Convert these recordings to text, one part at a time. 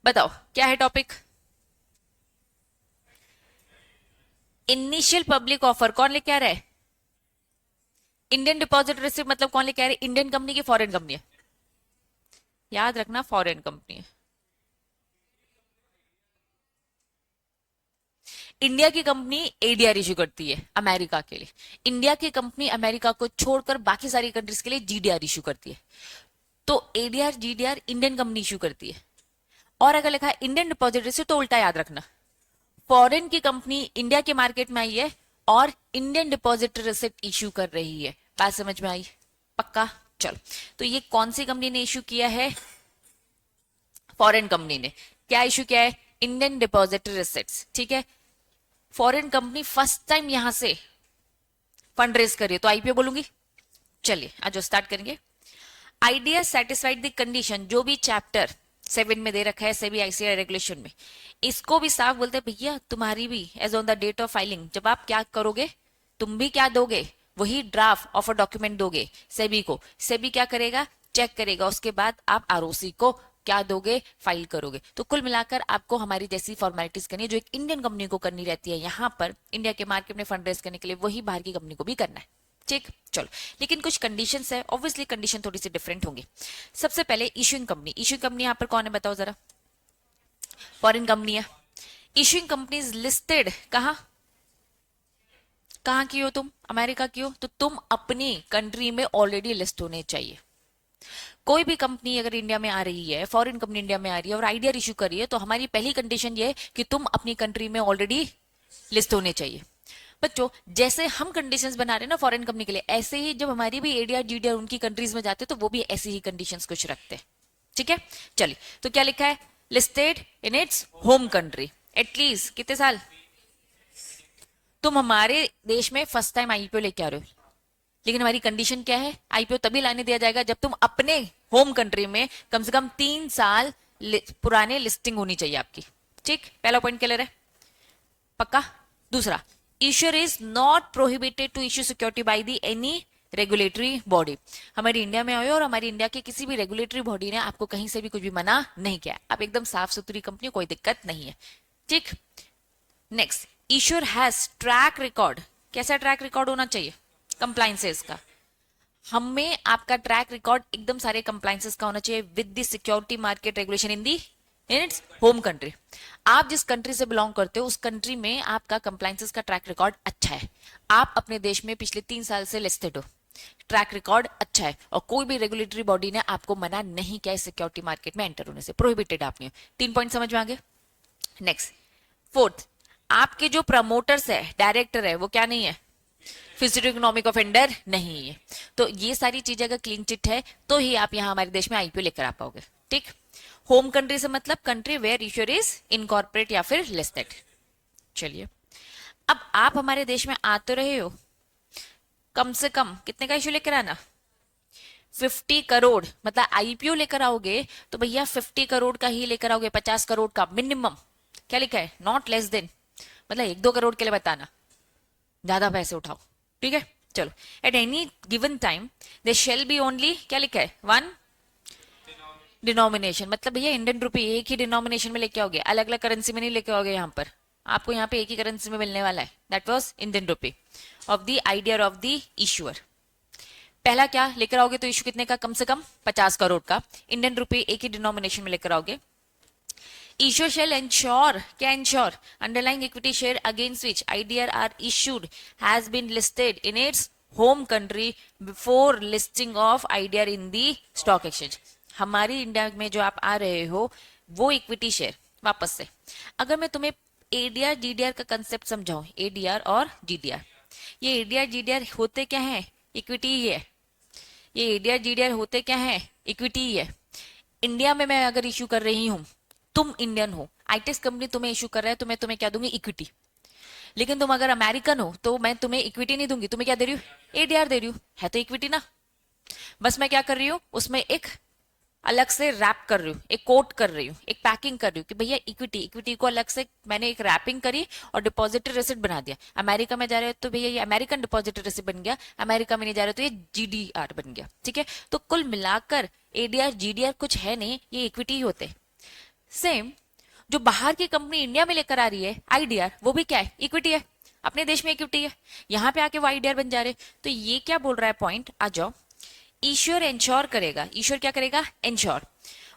बताओ क्या है टॉपिक। इनिशियल पब्लिक ऑफर कौन लेके आ रहा है? इंडियन डिपॉजिट रिसिप्ट मतलब कौन लेके आ रहा है? इंडियन कंपनी की फॉरेन कंपनी है? याद रखना फॉरेन कंपनी है। इंडिया की कंपनी एडीआर इशू करती है अमेरिका के लिए। इंडिया की कंपनी अमेरिका को छोड़कर बाकी सारी कंट्रीज के लिए जीडीआर इशू करती है। तो ADR GDR Indian company issue करती है। और अगर लिखा है इंडियन डिपॉजिट रिसिप्ट तो उल्टा याद रखना। फॉरेन की कंपनी इंडिया के मार्केट में आई है और इंडियन डिपॉजिट रिसिप्ट इशू कर रही है। बात समझ में आई? पक्का? चलो, तो ये कौन सी कंपनी ने इशू किया है? फॉरेन कंपनी ने। क्या इशू किया है? Indian deposit receipt. ठीक है, फॉरेन कंपनी फर्स्ट टाइम यहां से फंड रेज करिए तो आईपीओ बोलूंगी। चलिए आज स्टार्ट करेंगे। आइडिया सेटिस्फाइड द कंडीशन, जो भी चैप्टर 7 में दे रखा है सेबी आईसीआई रेगुलेशन में, इसको भी साफ बोलते हैं भैया तुम्हारी भी age on the date of filing जब आप क्या करोगे, तुम भी क्या दोगे, वही ड्राफ्ट ऑफ अ डॉक्यूमेंट दोगे सेबी को। सेबी क्या करेगा? चेक करेगा, उसके बाद आप आरओसी को क्या दोगे? फाइल करोगे। तो कुल मिलाकर आपको हमारी जैसी फॉर्मेलिटीज करनी है जो एक इंडियन कंपनी को करनी रहती है यहाँ पर इंडिया के मार्केट में फंड रेज करने के लिए, वही बाहर की कंपनी को भी करना है। ठीक, चलो। लेकिन कुछ कंडीशंस है, ऑब्वियसली कंडीशन थोड़ी सी डिफरेंट होंगी। सबसे पहले इशूइंग कंपनी। इशूइंग कंपनी यहाँ पर कौन है बताओ जरा? फॉरेन कंपनी है। इशूइंग कंपनी लिस्टेड कहाँ? कहाँ की हो तुम? अमेरिका की हो तो तुम अपनी कंट्री में ऑलरेडी लिस्ट होने चाहिए। कोई भी कंपनी अगर इंडिया में आ रही है, फॉरेन कंपनी इंडिया में आ रही है और आईडीआर इशू कर रही है, तो हमारी पहली कंडीशन ये है कि तुम अपनी कंट्री में ऑलरेडी लिस्ट होने चाहिए। बच्चों जैसे हम कंडीशंस बना रहे हैं ना फॉरेन कंपनी के लिए, ऐसे ही जब हमारी भी एडीआर जीडीआर उनकी कंट्रीज में जाते हैं तो वो भी ऐसी ही कंडीशंस कुछ रखते हैं। ठीक है, चलिए। तो क्या लिखा है? Listed in its home country at least कितने साल। तुम हमारे देश में फर्स्ट टाइम आईपीओ लेके आ रहे हो, लेकिन हमारी कंडीशन क्या है? आईपीओ तभी लाने दिया जाएगा जब तुम अपने होम कंट्री में कम से कम 3 साल पुराने लिस्टिंग होनी चाहिए आपकी। ठीक, पहला पॉइंट क्लियर है? पक्का? दूसरा, issuer is not prohibited to issue security by the any regulatory body. हमारी इंडिया में आए और हमारी इंडिया की किसी भी रेगुलेटरी बॉडी ने आपको कहीं से भी कुछ भी मना नहीं किया। आप एकदम साफ सुथरी कंपनी, कोई दिक्कत नहीं है। ठीक, next, issuer has track record. कैसा ट्रैक रिकॉर्ड होना चाहिए कंप्लाइंसेस का? हमें आपका ट्रैक रिकॉर्ड एकदम सारे कंप्लाइंसेस का होना चाहिए with the security market regulation in the in its home country. आप जिस कंट्री से बिलोंग करते हो उस कंट्री में आपका कंप्लाइंसेस का ट्रैक रिकॉर्ड अच्छा है। आप अपने देश में पिछले 3 साल से लिस्टेड हो, ट्रैक रिकॉर्ड अच्छा है और कोई भी रेगुलेटरी बॉडी ने आपको मना नहीं किया सिक्योरिटी मार्केट में एंटर होने से, प्रोहिबिटेड आप नहीं हो। 3 पॉइंट समझ में आ गए? नेक्स्ट, फोर्थ, आपके जो प्रमोटर्स है, डायरेक्टर है, वो क्या नहीं है? फिजिकल इकोनॉमिक ऑफेंडर नहीं है। तो ये सारी चीजें अगर क्लीन चिट है तो ही आप यहाँ हमारे देश में आईपीओ लेकर आ पाओगे। ठीक, होम कंट्री से मतलब country where issuer is incorporate या फिर लिस्टेड। चलिए, अब आप हमारे देश में आ तो रहे हो, कम से कम कितने का इश्यू लेकर आना? 50 करोड़, मतलब आईपीओ लेकर आओगे तो भैया 50 करोड़ का ही लेकर आओगे, 50 करोड़ का मिनिमम। क्या लिखा है? नॉट लेस देन, मतलब 1-2 करोड़ के लिए बताना, ज्यादा पैसे उठाओ। ठीक है, चलो। At any given time they shall be only, क्या लिखा है? 1 डिनोमिनेशन, मतलब भैया इंडियन रुपी एक ही डिनोमिनेशन में लेके आओगे, अलग अलग करेंसी में नहीं लेके आओगे। यहाँ पर आपको यहाँ पे एक ही करेंसी में मिलने वाला है, that was Indian rupee of the idea of the issuer. पहला क्या लेकर आओगे? तो इशू कितने का? कम से कम 50 करोड़ का, इंडियन रुपी एक ही डिनोमिनेशन में लेकर आओगे। Issuer shall ensure, क्या ensure? Underlying equity share against which IDR are issued has been listed in its home country before listing of IDR in the stock exchange. हमारी इंडिया में जो आप आ रहे हो वो इक्विटी शेयर, वापस से अगर मैं तुम्हें एडीआर जीडीआर का कंसेप्ट समझाऊं, एडीआर और जीडीआर, ये एडीआर जीडीआर होते क्या है? इक्विटी ही है। ये एडीआर जीडीआर होते क्या है? इक्विटी ही है। इंडिया में मैं अगर इश्यू कर रही हूं, तुम इंडियन हो, आईटेक्स कंपनी तुम्हें इशू कर रहा है तो मैं तुम्हें क्या दूंगी? इक्विटी। लेकिन तुम अगर अमेरिकन हो तो मैं तुम्हें इक्विटी नहीं दूंगी, तुम्हें क्या दे रही हूँ? एडीआर दे रही हूँ, है तो इक्विटी ना। बस मैं क्या कर रही हूँ, उसमें एक अलग से रैप कर रही हूँ, एक कोट कर रही हूँ, एक पैकिंग कर रही हूँ कि भैया इक्विटी, इक्विटी को अलग से मैंने एक रैपिंग करी और डिपॉजिटरी रिसिप्ट बना दिया। अमेरिका में जा रहे हो तो भैया ये अमेरिकन डिपॉजिटरी रिसिप्ट बन गया, अमेरिका में नहीं जा रहे तो ये जीडीआर बन गया। ठीक है, तो कुल मिलाकर एडीआर जीडीआर कुछ है नहीं, ये इक्विटी ही होते। सेम जो बाहर की कंपनी इंडिया में लेकर आ रही है आईडीआर, वो भी क्या है, इक्विटी है, अपने देश में इक्विटी है, यहां पे आके वो आईडीआर बन जा रहे। तो ये क्या बोल रहा है पॉइंट, आ जाओ, ईश्योर इंश्योर करेगा, ईश्योर क्या करेगा, इंश्योर,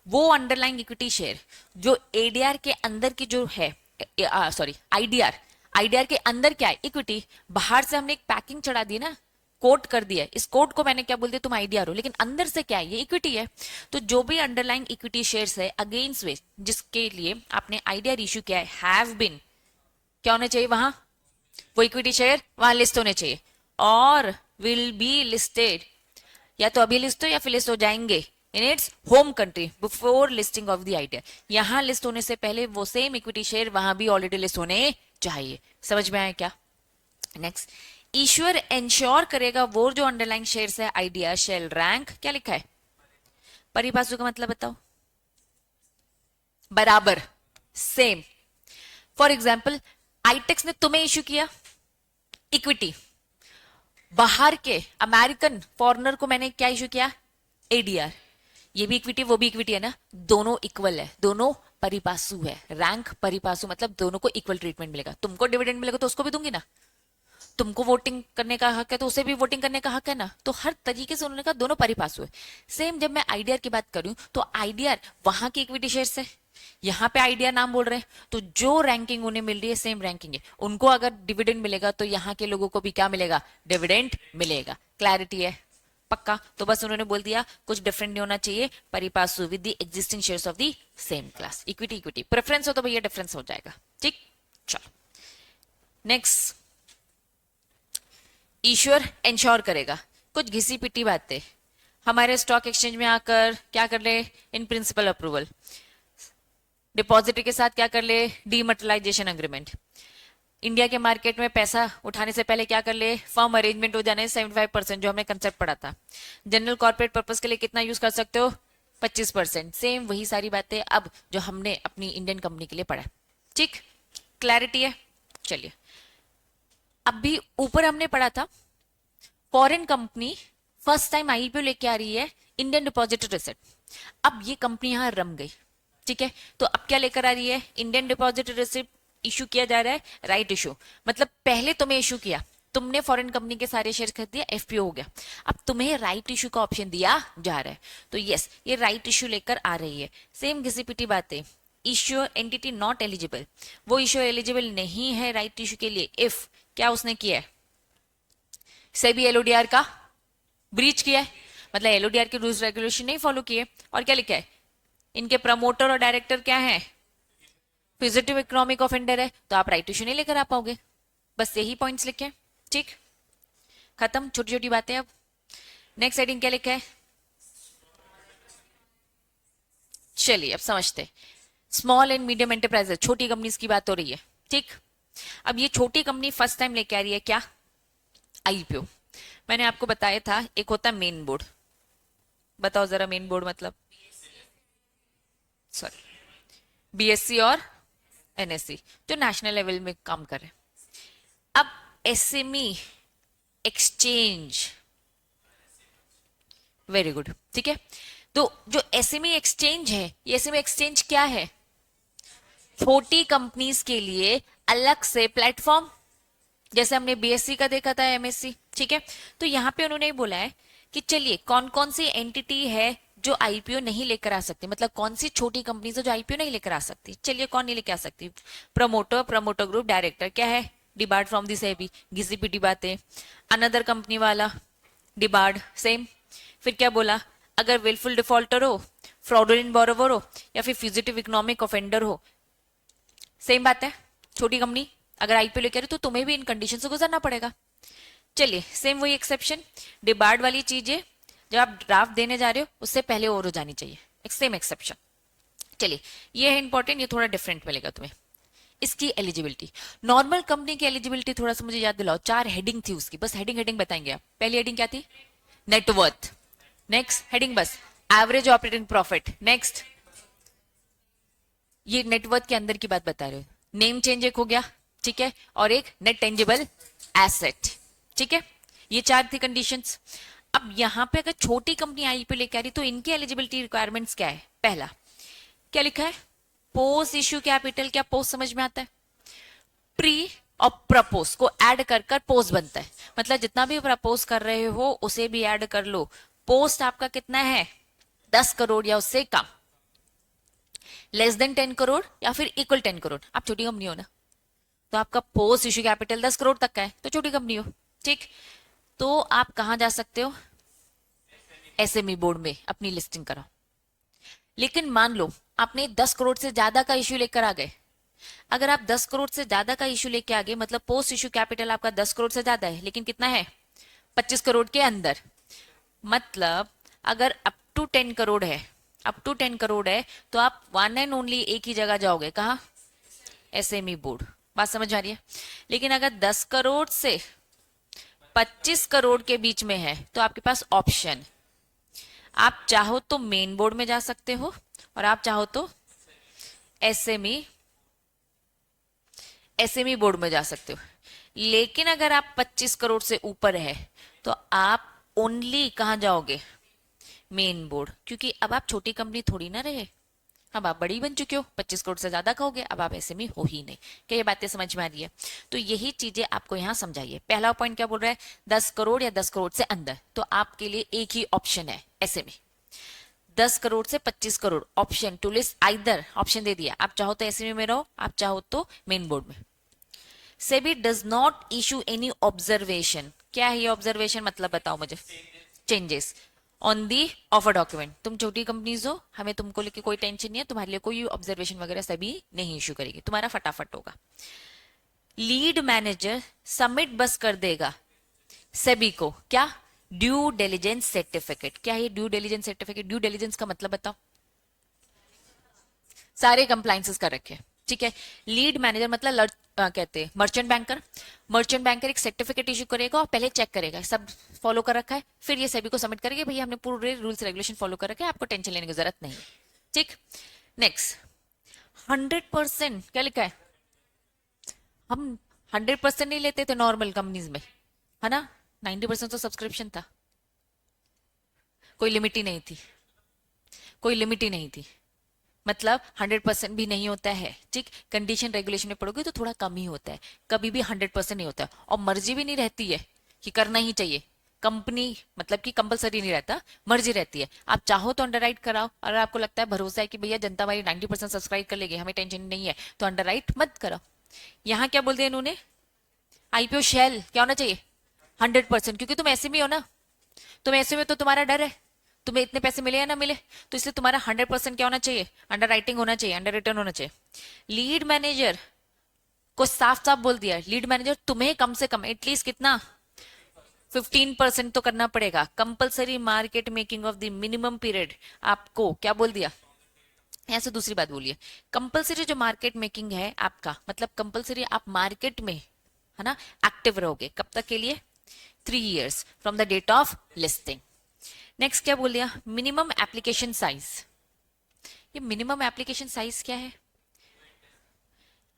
वो अंडरलाइंग इक्विटी शेयर जो एडीआर के अंदर की जो है, सॉरी आईडीआर, आईडीआर के अंदर क्या है, इक्विटी, बाहर से हमने एक पैकिंग चढ़ा दी ना, कोट कर दिया, इस कोट को मैंने क्या बोल दिया, तुम आईडीआर हो, लेकिन अंदर से क्या है, ये इक्विटी है। तो जो भी अंडरलाइंग इक्विटी शेयर्स है अगेंस्ट विच जिसके लिए आपने आईडीआर इश्यू किया है, हैव बीन, क्या होना चाहिए वहां, वो इक्विटी शेयर वहां लिस्ट होने चाहिए, और विल बी लिस्टेड, या तो अभी लिस्ट हो या फिर लिस्ट हो जाएंगे in its home country before listing of the IDR, यहां लिस्ट होने से पहले वो सेम इक्विटी शेयर वहां भी ऑलरेडी लिस्ट होने चाहिए। समझ में आया क्या? नेक्स्ट, ईश्वर इंश्योर करेगा वो जो अंडरलाइंग शेयर्स है आईडीआर शेल रैंक, क्या लिखा है, परिभाषा का मतलब बताओ, बराबर, सेम। फॉर एग्जाम्पल आईटेक्स ने तुम्हें इश्यू किया इक्विटी, बाहर के अमेरिकन फॉरनर को मैंने क्या इश्यू किया, एडीआर, ये भी इक्विटी वो भी इक्विटी है ना, दोनों इक्वल है, दोनों परिपासु है, रैंक परिपासु मतलब दोनों को इक्वल ट्रीटमेंट मिलेगा, तुमको डिविडेंड मिलेगा तो उसको भी दूंगी ना, तुमको वोटिंग करने का हक है तो उसे भी वोटिंग करने का हक है ना, तो हर तरीके से उन्होंने कहा दोनों परिपासु है। सेम जब मैं आईडीआर की बात करूं तो आईडीआर वहां की इक्विटी शेयर्स है, यहाँ पे आईडीआर नाम बोल रहे हैं, तो जो रैंकिंग उन्हें मिल रही है सेम रैंकिंग है, उनको अगर डिविडेंड मिलेगा तो यहाँ के लोगों को भी क्या मिलेगा, डिविडेंड मिलेगा। क्लैरिटी है पक्का? तो बस उन्होंने बोल दिया कुछ डिफरेंट नहीं होना चाहिए, pari passu with the existing shares of the same class, equity equity, preference हो तो भैया डिफरेंस हो जाएगा। ठीक, चलो नेक्स्ट, ईश्वर इंश्योर करेगा, कुछ घिसी पिटी बातें, हमारे स्टॉक एक्सचेंज में आकर क्या कर ले, इन प्रिंसिपल अप्रूवल, डिपॉजिटरी के साथ क्या कर ले, डीमटेरियलाइजेशन अग्रीमेंट, इंडिया के मार्केट में पैसा उठाने से पहले क्या कर ले, फर्म अरेंजमेंट हो जाने 75%, जो हमने कंसेप्ट पढ़ा था, जनरल कॉर्पोरेट पर्पस के लिए कितना यूज कर सकते हो, 25%, सेम वही सारी बातें अब जो हमने अपनी इंडियन कंपनी के लिए पढ़ा। ठीक, क्लैरिटी है? चलिए, अभी ऊपर हमने पढ़ा था foreign company first time IPO लेके आ रही है इंडियन डिपॉजिटरी रिसिप्ट, अब ये कंपनी यहां रम गई, ठीक है, तो अब क्या लेकर आ रही है, इंडियन डिपॉजिटरी रिसिप्ट इशू किया जा रहा है, राइट इशू, मतलब पहले तुम्हें इशू किया, तुमने फॉरेन कंपनी के सारे शेयर खरीद दिया, एफपीओ हो गया, अब तुम्हें राइट इशू का ऑप्शन दिया जा रहा है, तो यस ये राइट इशू लेकर आ रही है। सेम घिसी पिटी बातें, इश्यू एंटिटी नॉट एलिजिबल, वो इश्यू एलिजिबल नहीं है राइट इशू के लिए इफ क्या उसने किया है, सेबी एलओडीआर का ब्रीच किया है, मतलब एलओडीआर के रूल्स रेगुलेशन नहीं फॉलो किए, और क्या लिखा है, इनके प्रमोटर और डायरेक्टर क्या है, पॉजिटिव इकोनॉमिक ऑफेंडर है, तो आप राइट इशू नहीं लेकर आ पाओगे, बस यही पॉइंट्स लिखे। ठीक, खत्म, छोटी छोटी बातें। अब नेक्स्ट हेडिंग क्या लिखा है, चलिए अब समझते, स्मॉल एंड मीडियम एंटरप्राइजेस, छोटी कंपनीज की बात हो रही है। ठीक, अब ये छोटी कंपनी फर्स्ट टाइम लेके आ रही है क्या, आईपीओ। मैंने आपको बताया था एक होता है मेन बोर्ड, बताओ जरा मेन बोर्ड मतलब, सॉरी बीएससी और एनएससी जो नेशनल लेवल में काम कर रहे हैं। अब एसएमई एक्सचेंज, वेरी गुड, ठीक है, तो जो एसएमई एक्सचेंज है, ये एसएमई एक्सचेंज क्या है, छोटी कंपनीज के लिए अलग से प्लेटफॉर्म, जैसे हमने बीएससी का देखा था, एमएससी, ठीक है, तो यहाँ पे उन्होंने बोला है कि चलिए कौन कौन सी एंटिटी है जो आईपीओ नहीं लेकर आ सकती, मतलब कौन सी छोटी कंपनी जो आईपीओ नहीं लेकर आ सकती, चलिए कौन नहीं लेकर आ सकती, प्रमोटर, प्रमोटर ग्रुप, डायरेक्टर क्या है, डिबार्ड फ्रॉम दी सेबी, घिसी पिटी बातें, अनदर कंपनी वाला डिबार्ड, सेम, फिर क्या बोला, अगर विलफुल डिफॉल्टर हो, फ्रॉडुलेंट बोरोवर हो, या फिर फ्यूजिटिव इकोनॉमिक ऑफेंडर हो, सेम बात है, छोटी कंपनी अगर आईपीओ लेकर तो तुम्हें भी इन कंडीशन से गुजरना पड़ेगा। चलिए सेम वही एक्सेप्शन, डिबार्ड वाली चीजें जब आप ड्राफ्ट देने जा रहे हो उससे पहले और हो जानी चाहिए, सेम एक्सेप्शन। चलिए ये है इंपॉर्टेंट, ये थोड़ा डिफरेंट मिलेगा तुम्हें। इसकी एलिजिबिलिटी, नॉर्मल कंपनी की एलिजिबिलिटी थोड़ा सा मुझे याद दिलाओ, 4 हेडिंग थी उसकी, बस हेडिंग हेडिंग बताएंगे आप। पहली हेडिंग क्या थी, नेटवर्थ, नेक्स्ट हेडिंग बस एवरेज ऑपरेटिंग प्रॉफिट, नेक्स्ट ये नेटवर्थ के अंदर की बात बता रहे हो, नेम चेंज एक हो गया, ठीक है, और एक नेट टेंजिबल एसेट, ठीक है, ये 4 थी कंडीशंस। अब यहां पे अगर छोटी कंपनी आईपीओ लेके आ रही तो इनकी एलिजिबिलिटी रिक्वायरमेंट्स क्या है, पहला क्या लिखा है, पोस्ट इश्यू कैपिटल, क्या पोस्ट समझ में आता है? प्री और प्रपोज को ऐड कर कर पोस्ट बनता है, मतलब जितना भी प्रपोज कर रहे हो उसे भी ऐड कर लो। पोस्ट आपका कितना है? 10 करोड़ या उससे कम, लेस देन 10 करोड़ या फिर इक्वल 10 करोड़। आप छोटी कंपनी हो ना, तो आपका पोस्ट इश्यू कैपिटल 10 करोड़ तक का है, तो छोटी कंपनी हो, ठीक। तो आप कहां जा सकते हो? एसएमई बोर्ड में अपनी लिस्टिंग कराओ। लेकिन मान लो आपने 10 करोड़ से ज्यादा का इश्यू लेकर आ गए। अगर आप 10 करोड़ से ज्यादा का इश्यू लेके आ गए, मतलब पोस्ट इश्यू कैपिटल आपका 10 करोड़ से ज्यादा है, लेकिन कितना है? 25 करोड़ के अंदर। मतलब अगर अप टू 10 करोड़ है, अप टू 10 करोड़ है, तो आप वन एंड ओनली एक ही जगह जाओगे, कहा? SME board. बात समझ आ रही है? लेकिन अगर 10 करोड़ से 25 करोड़ के बीच में है, तो आपके पास ऑप्शन, आप चाहो तो मेन बोर्ड में जा सकते हो और आप चाहो तो एसएमई एसएमई बोर्ड में जा सकते हो। लेकिन अगर आप 25 करोड़ से ऊपर है, तो आप ओनली कहां जाओगे? मेन बोर्ड, क्योंकि अब आप छोटी कंपनी थोड़ी ना रहे, अब आप बड़ी बन चुके हो, 25 करोड़ से ज्यादा का हो गया, अब आप एसएमई हो ही नहीं। क्या ये बातें समझ में आ रही है? तो यही चीजें आपको यहाँ समझाइए। पहला पॉइंट क्या बोल रहा है? 10 करोड़ या 10 करोड़ से अंदर, तो आपके लिए एक ही ऑप्शन है, एसएमई। 10 करोड़ से 25 crore, option to list either, option दे दिया, आप चाहो तो एसएमई में रहो, आप चाहो तो मेन बोर्ड में। SEBI does not issue any observation. क्या है ये ऑब्जर्वेशन? मतलब बताओ मुझे। Changes on the offer document. तुम छोटी कंपनीज हो, हमें तुमको लेके कोई टेंशन नहीं है, तुम्हारे लिए कोई ऑब्जर्वेशन वगैरह सभी नहीं इशू करेगी, तुम्हारा फटाफट होगा। लीड मैनेजर सबमिट बस कर देगा सेबी को, क्या? Due diligence certificate. क्या है due diligence certificate? Due diligence का मतलब बताओ। सारे कंप्लाइंसेस कर रखे, ठीक है। लीड मैनेजर मतलब कहते हैं मर्चेंट बैंकर। मर्चेंट बैंकर एक सर्टिफिकेट इशू करेगा और पहले चेक करेगा सब फॉलो कर रखा है, फिर ये सभी को सबमिट करेगा, भैया हमने पूरे रूल्स रेगुलेशन फॉलो कर रखे हैं, आपको टेंशन लेने की जरूरत नहीं, ठीक। नेक्स्ट, 100%। क्या लिखा है? हम 100% नहीं लेते थे नॉर्मल कंपनीज में, है ना? 90% तो सब्सक्रिप्शन था, कोई लिमिट ही नहीं थी, कोई लिमिट ही नहीं थी। मतलब 100% भी नहीं होता है, ठीक। कंडीशन रेगुलेशन में पढ़ोगे तो थोड़ा कम ही होता है, कभी भी 100% नहीं होता है। और मर्जी भी नहीं रहती है कि करना ही चाहिए, कंपनी मतलब कि कंपलसरी नहीं रहता, मर्जी रहती है। आप चाहो तो अंडरराइट कराओ, अगर आपको लगता है भरोसा है कि भैया जनता हमारी 90% सब्सक्राइब कर लेगी, हमें टेंशन नहीं है, तो अंडरराइट मत कराओ। यहाँ क्या बोल दिया इन्होंने? आईपीओ शेल क्या होना चाहिए? 100%, क्योंकि तुम ऐसे भी हो ना, तुम ऐसे में तो तुम्हारा डर है, तुम्हें इतने पैसे मिले या ना मिले, तो इसलिए तुम्हारा 100% क्या होना चाहिए? अंडर राइटिंग होना चाहिए, अंडर रिटर्न होना चाहिए। लीड मैनेजर को साफ साफ बोल दिया, लीड मैनेजर तुम्हें कम से कम एटलीस्ट कितना? 15% तो करना पड़ेगा। Compulsory market making of the minimum period, आपको क्या बोल दिया? यहाँ से दूसरी बात बोलिए, कंपलसरी जो मार्केट मेकिंग है आपका, मतलब कंपलसरी आप मार्केट में, है ना, एक्टिव रहोगे, कब तक के लिए? 3 years from the date of listing. Next क्या बोल दिया? Minimum application size. ये मिनिमम एप्लीकेशन साइज क्या है?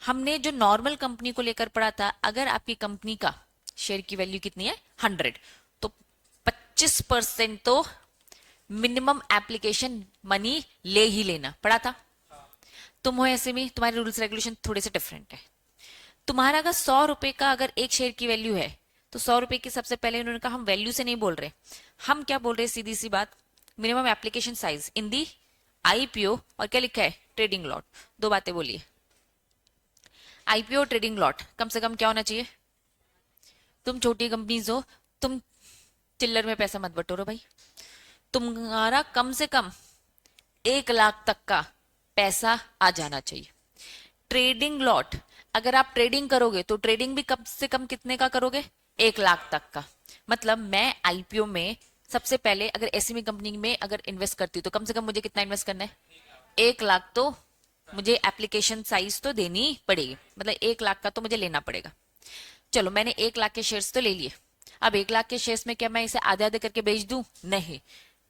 हमने जो नॉर्मल कंपनी को लेकर पढ़ा था, अगर आपकी कंपनी का शेयर की वैल्यू कितनी है? 100, तो 25% तो मिनिमम एप्लीकेशन मनी ले ही लेना पड़ा था। तुम हो ऐसे में, तुम्हारे रूल्स रेगुलेशन थोड़े से डिफरेंट है। तुम्हारा अगर 100 रुपए का अगर एक शेयर की वैल्यू है, तो 100 रुपए की सबसे पहले उन्होंने कहा हम वैल्यू से नहीं बोल रहे, हम क्या बोल रहे हैं? सीधी सी बात, minimum application size in the IPO, और क्या लिखा है? Trading lot. दो बातें बोलिए, आईपीओ ट्रेडिंग लॉट कम से कम क्या होना चाहिए? तुम छोटी कंपनीज हो, तुम चिल्लर में पैसा मत बटोरो भाई, तुम्हारा कम से कम 1 लाख तक का पैसा आ जाना चाहिए। ट्रेडिंग लॉट, अगर आप ट्रेडिंग करोगे तो ट्रेडिंग भी कम से कम कितने का करोगे? 1 लाख तक का। मतलब मैं आईपीओ में सबसे पहले अगर एसएमई कंपनी में अगर इन्वेस्ट करती हूँ, तो कम से कम मुझे कितना इन्वेस्ट करना है? 1 लाख तो मुझे एप्लीकेशन साइज तो देनी पड़ेगी, मतलब 1 लाख का तो मुझे लेना पड़ेगा। चलो मैंने 1 लाख के शेयर्स तो ले लिए, अब 1 लाख के शेयर्स में क्या मैं इसे आधे आधे करके बेच दूं? नहीं,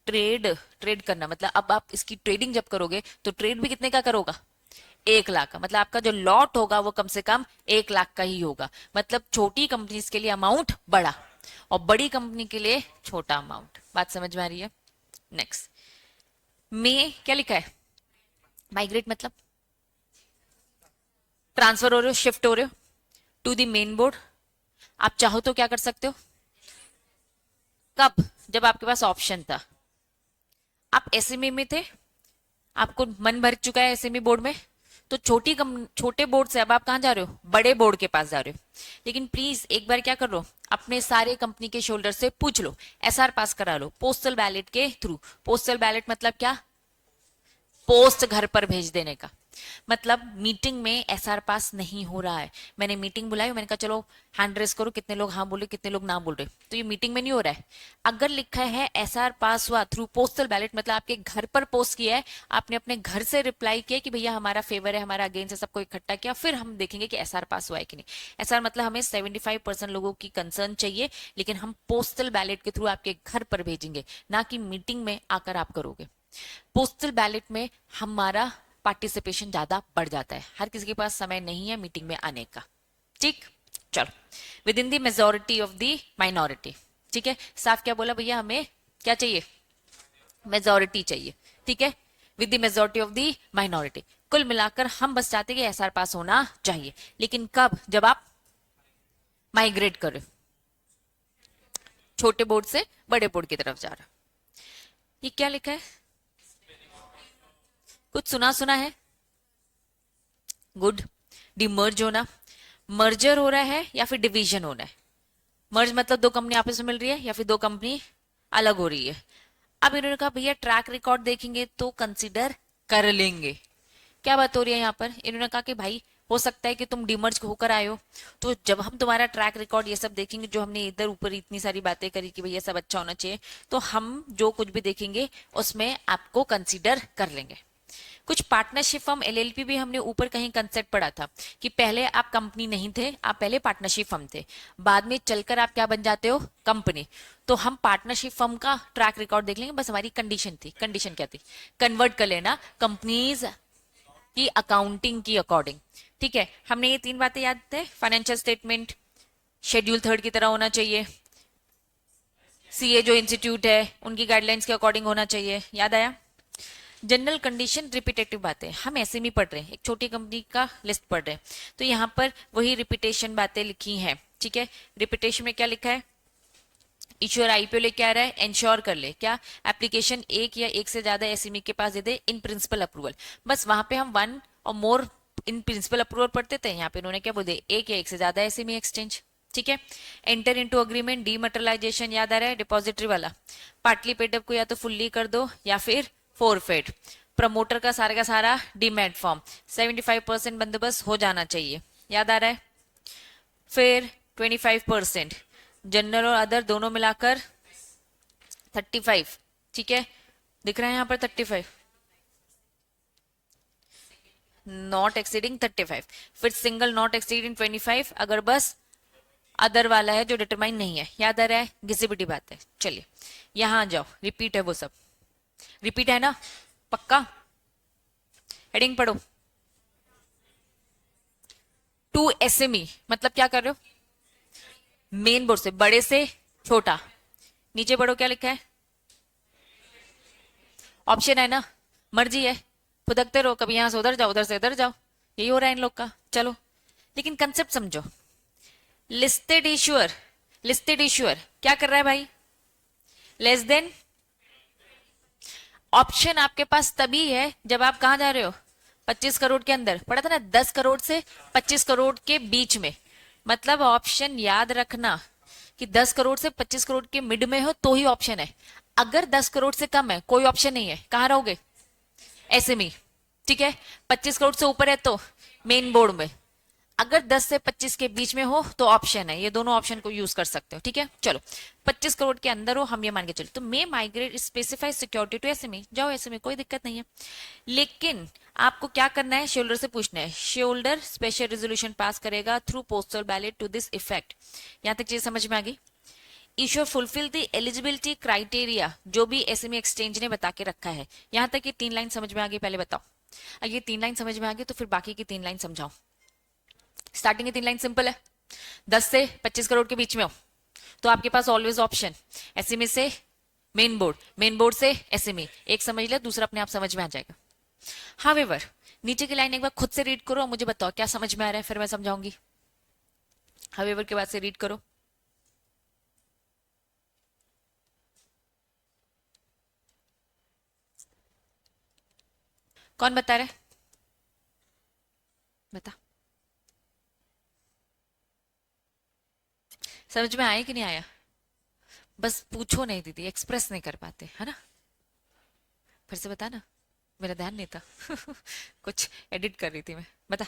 ट्रेड ट्रेड करना मतलब अब आप इसकी ट्रेडिंग जब करोगे तो ट्रेड भी कितने का करोगा? 1 लाख का। मतलब आपका जो लॉट होगा वो कम से कम 1 लाख का ही होगा। मतलब छोटी कंपनीज के लिए अमाउंट बड़ा और बड़ी कंपनी के लिए छोटा अमाउंट। बात समझ में आ रही है? नेक्स्ट, में क्या लिखा है? माइग्रेट मतलब ट्रांसफर हो रहे हो, शिफ्ट हो रहे हो टू द मेन बोर्ड। आप चाहो तो क्या कर सकते हो, कब, जब आपके पास ऑप्शन था, आप एसएमई में थे, आपको मन भर चुका है एसएमई बोर्ड में, तो छोटे बोर्ड से अब आप कहां जा रहे हो, बड़े बोर्ड के पास जा रहे हो। लेकिन प्लीज एक बार क्या कर लो, अपने सारे कंपनी के शोल्डर से पूछ लो, एसआर पास करा लो पोस्टल बैलेट के थ्रू। पोस्टल बैलेट मतलब क्या, पोस्ट घर पर भेज देने का। मतलब मीटिंग में एसआर पास नहीं हो रहा है, मैंने मीटिंग बुलाई, मैंने कहा चलो हैंड रेस करो, कितने लोग हाँ बोले कितने लोग ना बोल रहे, तो ये मीटिंग में नहीं हो रहा है। अगर लिखा है एसआर पास हुआ थ्रू पोस्टल बैलेट, मतलब आपके घर पर पोस्ट किया है, आपने अपने घर से रिप्लाई किया कि भैया हमारा फेवर है, हमारा अगेंस्ट है, सबको इकट्ठा किया, फिर हम देखेंगे कि एसआर पास हुआ है कि नहीं। एसआर मतलब हमें 75% लोगों की कंसर्न चाहिए, लेकिन हम पोस्टल बैलेट के थ्रू आपके घर पर भेजेंगे, ना कि मीटिंग में आकर आप करोगे। पोस्टल बैलेट में हमारा पार्टिसिपेशन ज्यादा बढ़ जाता है, हर किसी के पास समय नहीं है मीटिंग में आने का। ठीक, चलो, with in the majority of the minority. ठीक है, साफ क्या बोला भैया, हमें क्या चाहिए, मेजोरिटी चाहिए। ठीक है, with the majority of the minority. कुल मिलाकर हम बस चाहते हैं कि एसआर पास होना चाहिए, लेकिन कब, जब आप माइग्रेट करो, छोटे बोर्ड से बड़े बोर्ड की तरफ जा रहे हो। ये क्या लिखा है, कुछ सुना सुना है, गुड। डिमर्ज होना, मर्जर हो रहा है या फिर डिवीजन होना है। मर्ज मतलब दो कंपनी आपस में मिल रही है या फिर दो कंपनी अलग हो रही है। अब इन्होंने कहा भैया ट्रैक रिकॉर्ड देखेंगे तो कंसीडर कर लेंगे। क्या बात हो रही है यहाँ पर, इन्होंने कहा कि भाई हो सकता है कि तुम डिमर्ज होकर आए हो, तो जब हम तुम्हारा ट्रैक रिकॉर्ड ये सब देखेंगे, जो हमने इधर ऊपर इतनी सारी बातें करी कि भैया सब अच्छा होना चाहिए, तो हम जो कुछ भी देखेंगे उसमें आपको कंसीडर कर लेंगे। कुछ पार्टनरशिप फर्म एलएलपी भी हमने ऊपर कहीं कंसेप्ट पढ़ा था कि पहले आप कंपनी नहीं थे, आप पहले पार्टनरशिप फर्म थे, बाद में चलकर आप क्या बन जाते हो, कंपनी। तो हम पार्टनरशिप फर्म का ट्रैक रिकॉर्ड देख लेंगे, बस हमारी कंडीशन थी, कंडीशन क्या थी, कन्वर्ट कर लेना कंपनीज की अकाउंटिंग की अकॉर्डिंग। ठीक है, हमने ये तीन बातें याद थे, फाइनेंशियल स्टेटमेंट शेड्यूल 3 की तरह होना चाहिए, सीए जो इंस्टीट्यूट है उनकी गाइडलाइंस के अकॉर्डिंग होना चाहिए, याद आया। जनरल कंडीशन रिपीटेटिव बातें, हम ऐसे में पढ़ रहे हैं, एक छोटी कंपनी का लिस्ट पढ़ रहे हैं, तो यहाँ पर वही रिपीटेशन बातें लिखी हैं। ठीक है, रिपीटेशन में क्या लिखा है, इश्योर आईपीओ लेके आ रहा है, इंश्योर कर ले क्या, एप्लीकेशन एक या एक से ज्यादा एसएमई के पास दे दे इन प्रिंसिपल अप्रूवल। बस वहां पे हम वन और मोर इन प्रिंसिपल अप्रूवल पढ़ते थे, यहाँ पे उन्होंने क्या बोल दिया, एक या एक से ज्यादा एसएमई एक्सचेंज। ठीक है, एंटर इनटू अग्रीमेंट, डीमटेरियलाइजेशन याद आ रहा है, डिपॉजिटरी वाला, पार्टली पेड अप को या तो फुल्ली कर दो या फिर फोरफेड। प्रमोटर का सारा डीमैट फॉर्म 75% बंदोबस्त हो जाना चाहिए, याद आ रहा है। फिर 25% जनरल और अदर दोनों मिलाकर 35। ठीक है, दिख रहा है यहाँ पर 35, नॉट एक्सीडिंग 35। फिर सिंगल नॉट एक्सीडिंग 25 अगर बस अदर वाला है जो डिटरमाइन नहीं है, याद आ रहा है, घिसी पिटी बात है। चलिए यहां जाओ, रिपीट है वो सब, रिपीट है ना, पक्का। हेडिंग पढ़ो, टू एसएमई मतलब क्या कर रहे हो, मेन बोर्ड से बड़े से छोटा। नीचे पढ़ो क्या लिखा है, ऑप्शन है ना, मर्जी है, फुदकते रहो, कभी यहां से उधर जाओ, उधर से इधर जाओ, यही हो रहा है इन लोग का। चलो लेकिन कंसेप्ट समझो, लिस्टेड इश्यूअर, लिस्टेड इश्यूअर क्या कर रहा है भाई, लेस देन। ऑप्शन आपके पास तभी है जब आप कहां जा रहे हो, 25 करोड़ के अंदर, पढ़ा था ना, 10 करोड़ से 25 करोड़ के बीच में। मतलब ऑप्शन याद रखना कि 10 करोड़ से 25 करोड़ के मिड में हो तो ही ऑप्शन है, अगर 10 करोड़ से कम है कोई ऑप्शन नहीं है, कहां रहोगे, एसएमई। ठीक है, 25 करोड़ से ऊपर है तो मेन बोर्ड में, अगर 10 से 25 के बीच में हो तो ऑप्शन है, ये दोनों ऑप्शन को यूज कर सकते हो। ठीक है, चलो 25 करोड़ के अंदर हो, हम ये मान के चलो, तो may migrate specify security to SME, जाओ एसएमई, कोई दिक्कत नहीं है। लेकिन आपको क्या करना है, शोल्डर से पूछना है, शोल्डर स्पेशल रेजोल्यूशन पास करेगा through postal ballot to this effect. यहां तक चीज समझ में आ गई। Issuer fulfil the eligibility criteria, जो भी एसएमई एक्सचेंज ने बता के रखा है। यहां तक ये 3 लाइन समझ में आ गई, पहले बताओ। अगर ये 3 लाइन समझ में आ गई तो फिर बाकी की 3 लाइन समझाओ। स्टार्टिंग की 3 लाइन सिंपल है, 10 से 25 करोड़ के बीच में हो तो आपके पास ऑलवेज ऑप्शन एसएमई से मेन बोर्ड, मेन बोर्ड से एसएमई, एक समझ ले दूसरा अपने आप समझ में आ जाएगा। हाउएवर नीचे की लाइन एक बार खुद से रीड करो और मुझे बताओ क्या समझ में आ रहा है, फिर मैं समझाऊंगी। हावेवर के बाद से रीड करो। कौन बता रहा है, बता। समझ में आया कि नहीं आया? बस पूछो नहीं दीदी, एक्सप्रेस नहीं कर पाते है ना। फिर से बता ना, मेरा ध्यान नहीं था। कुछ एडिट कर रही थी मैं, बता।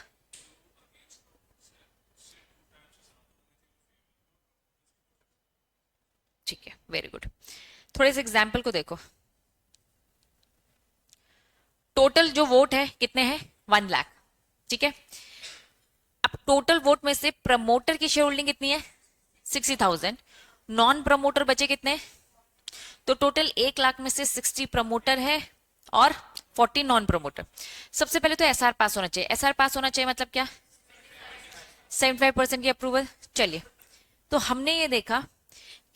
ठीक है, वेरी गुड। थोड़े से एग्जाम्पल को देखो। टोटल जो वोट है कितने हैं? 1 लाख। ठीक है, अब टोटल वोट में से प्रमोटर की शेयर होल्डिंग कितनी है? 60,000। नॉन प्रमोटर बचे कितने? तो टोटल 1 लाख में से 60 प्रमोटर है और 40 नॉन प्रमोटर। सबसे पहले तो एसआर पास होना चाहिए। एसआर पास होना चाहिए मतलब क्या? 75% की अप्रूवल। चलिए, तो हमने ये देखा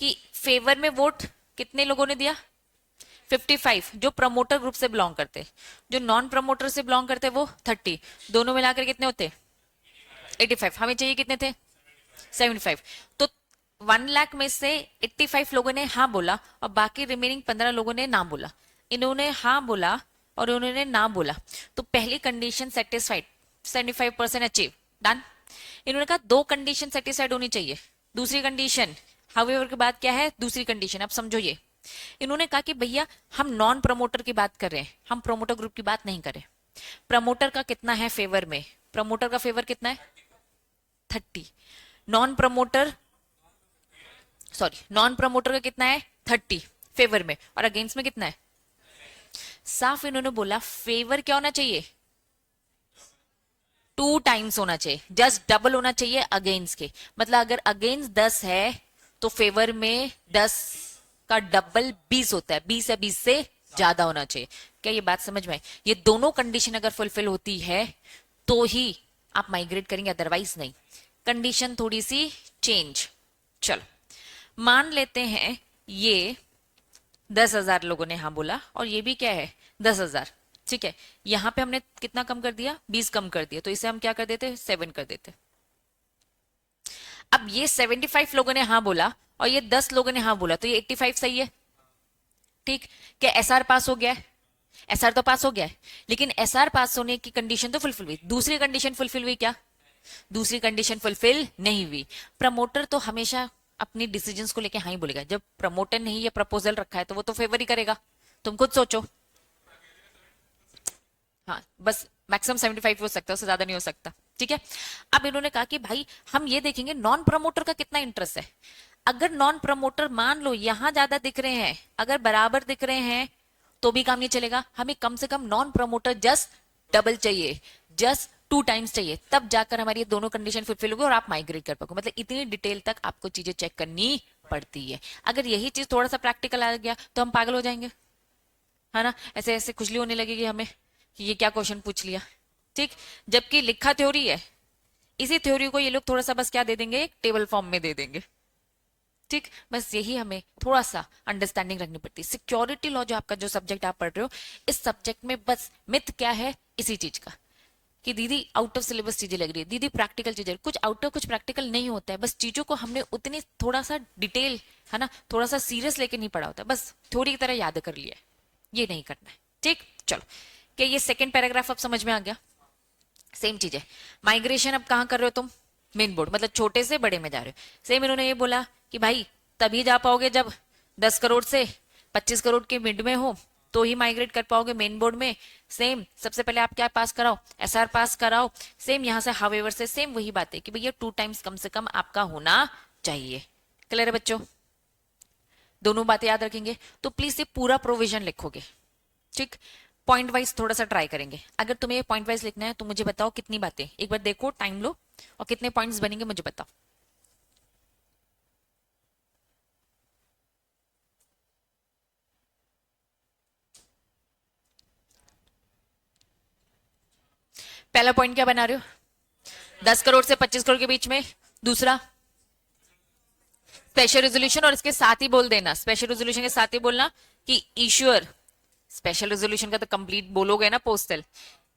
कि फेवर में वोट कितने लोगों ने दिया? 55, जो प्रमोटर ग्रुप से बिलोंग करते। जो नॉन प्रमोटर से बिलोंग करते वो 30। दोनों मिलाकर कितने होते? 85। हमें चाहिए कितने थे? 75। तो 1 लाख में से 85 लोगों ने हाँ बोला और बाकी रिमेनिंग 15 लोगों ने ना बोला। इन्होंने हाँ बोला और उन्होंने ना बोला, तो पहली कंडीशन सेटिस्फाइड, 75% अचीव, डन। इन्होंने कहा दो कंडीशन सेटिस्फाइड होनी चाहिए। दूसरी कंडीशन, हाउएवर के बाद क्या है दूसरी कंडीशन? अब समझो ये, इन्होंने कहा कि भैया हम नॉन प्रमोटर की बात कर रहे हैं, हम प्रमोटर ग्रुप की बात नहीं करें। प्रमोटर का कितना है फेवर में? प्रमोटर का फेवर कितना है? 30। Non promoter, sorry, non promoter का कितना है? 30 फेवर में, और अगेंस्ट में कितना है? साफ इन्होंने बोला फेवर क्या होना चाहिए? 2 टाइम्स होना चाहिए, जस्ट डबल होना चाहिए अगेंस्ट के। मतलब अगर अगेंस्ट 10 है तो फेवर में 10 का डबल 20 होता है, 20 या 20 से ज्यादा होना चाहिए। क्या ये बात समझ में आई? ये दोनों कंडीशन अगर फुलफिल होती है तो ही आप माइग्रेट करेंगे, अदरवाइज नहीं। कंडीशन थोड़ी सी चेंज। चलो, मान लेते हैं ये 10,000 लोगों ने हाँ बोला और ये भी क्या है 10,000। ठीक है, यहां पे हमने कितना कम कर दिया? 20 कम कर दिया, तो इसे हम क्या कर देते? 7 कर देते। अब ये 75 लोगों ने हाँ बोला और ये 10 लोगों ने हाँ बोला, तो ये 85 सही है। ठीक, क्या एसआर पास हो गया है? एसआर तो पास हो गया है, लेकिन एसआर पास होने की कंडीशन तो फुलफिल हुई, दूसरी कंडीशन फुलफिल हुई क्या? दूसरी कंडीशन फुलफिल नहीं हुई। प्रमोटर तो हमेशा अपनी डिसीजंस को लेके हाँ ही बोलेगा। जब प्रमोटर ने ही ये प्रपोजल रखा है तो वो तो फेवर ही करेगा। तुम खुद सोचो। हाँ, बस मैक्सिमम 75 हो सकता है, उससे ज्यादा नहीं हो सकता। ठीक है, अब इन्होंने कहा कि भाई हम ये देखेंगे नॉन प्रमोटर का कितना इंटरेस्ट है। अगर नॉन प्रमोटर मान लो यहां ज्यादा दिख रहे हैं, अगर बराबर दिख रहे हैं तो भी काम नहीं चलेगा। हमें कम से कम नॉन प्रमोटर जस्ट डबल चाहिए, जस्ट 2 टाइम्स चाहिए, तब जाकर हमारी ये दोनों कंडीशन फुलफिल होगी और आप माइग्रेट कर पाओगे। मतलब इतनी डिटेल तक आपको चीजें चेक करनी पड़ती है। अगर यही चीज थोड़ा सा प्रैक्टिकल आ गया तो हम पागल हो जाएंगे, है ना। ऐसे ऐसे खुजली होने लगेगी हमें कि ये क्या क्वेश्चन पूछ लिया। ठीक, जबकि लिखा थ्योरी है, इसी थ्योरी को ये लोग थोड़ा सा बस क्या दे देंगे, एक टेबल फॉर्म में दे देंगे। ठीक, बस यही हमें थोड़ा सा अंडरस्टैंडिंग रखनी पड़ती है। सिक्योरिटी लॉ जो आपका जो सब्जेक्ट आप पढ़ रहे हो, इस सब्जेक्ट में बस मिथ क्या है इसी चीज का, कि दीदी आउट ऑफ सिलेबस चीजें लग रही है, दीदी प्रैक्टिकल चीजें। कुछ आउट ऑफ कुछ प्रैक्टिकल नहीं होता है, बस चीजों को हमने उतनी थोड़ा सा डिटेल, है ना, थोड़ा सा सीरियस लेके नहीं पढ़ा होता है, बस थ्योरी की तरह याद कर लिया है, ये नहीं करना है। ठीक, चलो, क्या ये सेकेंड पैराग्राफ अब समझ में आ गया? सेम चीज है। माइग्रेशन अब कहाँ कर रहे हो तुम? मेन बोर्ड, मतलब छोटे से बड़े में जा रहे हो। सेम इन्होंने ये बोला कि भाई तभी जा पाओगे जब 10 करोड़ से 25 करोड़ के मिड में हो, तो ही माइग्रेट कर पाओगे मेन बोर्ड में। सेम, सबसे पहले आप क्या पास कराओ? एसआर पास कराओ। सेम यहां से हावेवर से सेम वही बात है कि भैया 2 टाइम्स कम से कम आपका होना चाहिए। क्लियर है बच्चों? दोनों बातें याद रखेंगे तो प्लीज ये पूरा प्रोविजन लिखोगे। ठीक, पॉइंट वाइज थोड़ा सा ट्राई करेंगे। अगर तुम्हें पॉइंट वाइज लिखना है तो मुझे बताओ कितनी बातें, एक बार देखो, टाइम लो और कितने पॉइंट्स बनेंगे मुझे बताओ। पहला पॉइंट क्या बना रहे हो? 10 करोड़ से 25 करोड़ के बीच में। दूसरा स्पेशल रेजोल्यूशन, और इसके साथ ही बोल देना, स्पेशल रेजोल्यूशन के साथ ही बोलना कि ईश्वर, स्पेशल रेजोल्यूशन का तो कंप्लीट बोलोगे ना पोस्टल,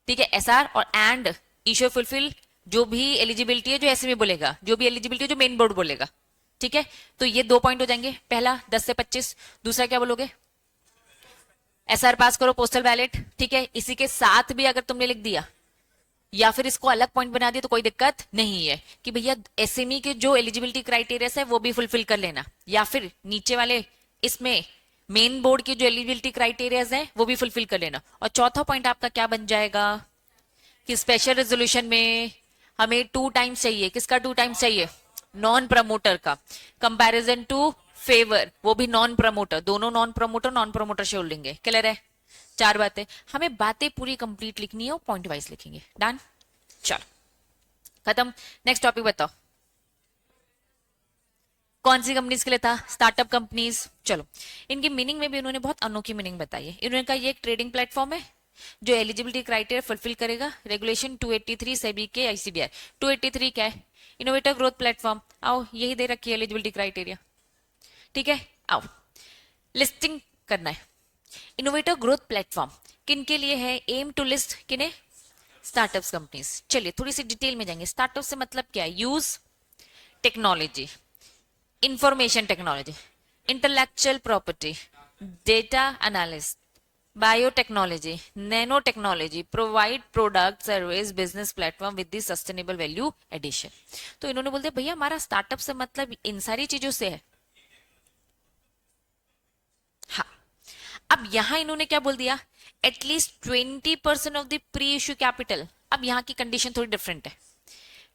ठीक है, एसआर और एंड इश्यू फुलफिल जो भी एलिजिबिलिटी है जो एसएमई बोलेगा, जो भी एलिजिबिलिटी है जो मेन बोर्ड बोलेगा। ठीक है, तो ये 2 पॉइंट हो जाएंगे। पहला 10 से 25, दूसरा क्या बोलोगे? एसआर पास करो, पोस्टल बैलेट। ठीक है, इसी के साथ भी अगर तुमने लिख दिया या फिर इसको अलग पॉइंट बना दिया तो कोई दिक्कत नहीं है कि भैया एसएमई के जो एलिजिबिलिटी क्राइटेरिया है वो भी फुलफिल कर लेना, या फिर नीचे वाले इसमें मेन बोर्ड के जो एलिजिबिलिटी क्राइटेरियाज है वो भी फुलफिल कर लेना। और चौथा पॉइंट आपका क्या बन जाएगा कि स्पेशल रेजोल्यूशन में हमें 2 टाइम्स चाहिए। किसका 2 टाइम्स चाहिए? नॉन प्रमोटर का। कंपैरिजन टू फेवर, वो भी नॉन प्रमोटर, दोनों नॉन प्रमोटर शेयर होल्डिंग है। क्लियर है? 4 बातें, हमें बातें पूरी कंप्लीट लिखनी है और पॉइंट वाइज लिखेंगे। डन, चलो खत्म। नेक्स्ट टॉपिक बताओ, कौन सी कंपनीज के लिए था? Startup companies. चलो, इनकी मीनिंग में भी उन्होंने बहुत अनोखी मीनिंग बताई है। इन्होंने कहा ये एक ट्रेडिंग प्लेटफॉर्म है जो एलिजिबिलिटी क्राइटेरिया फुलफिल करेगा। रेगुलेशन 283 सेबी के आईसीबीआर। 283 क्या है? Innovator growth platform. आओ, यही दे रखी है एलिजिबिलिटी क्राइटेरिया। ठीक है, आओ लिस्टिंग करना है। इनोवेटर ग्रोथ प्लेटफॉर्म किन के लिए है? एम टू लिस्ट किन्हें? Startups companies. चलिए थोड़ी सी डिटेल में जाएंगे। स्टार्टअप से मतलब क्या है? Use technology, information technology, intellectual property, data analyst, biotechnology, nano technology, provide product service business platform with the sustainable value addition. तो इन्होंने बोल दिया भैया हमारा स्टार्टअप से मतलब इन सारी चीजों से है। हाँ, अब यहां इन्होंने क्या बोल दिया? At least 20% of the pre issue capital. अब यहां की कंडीशन थोड़ी डिफरेंट है।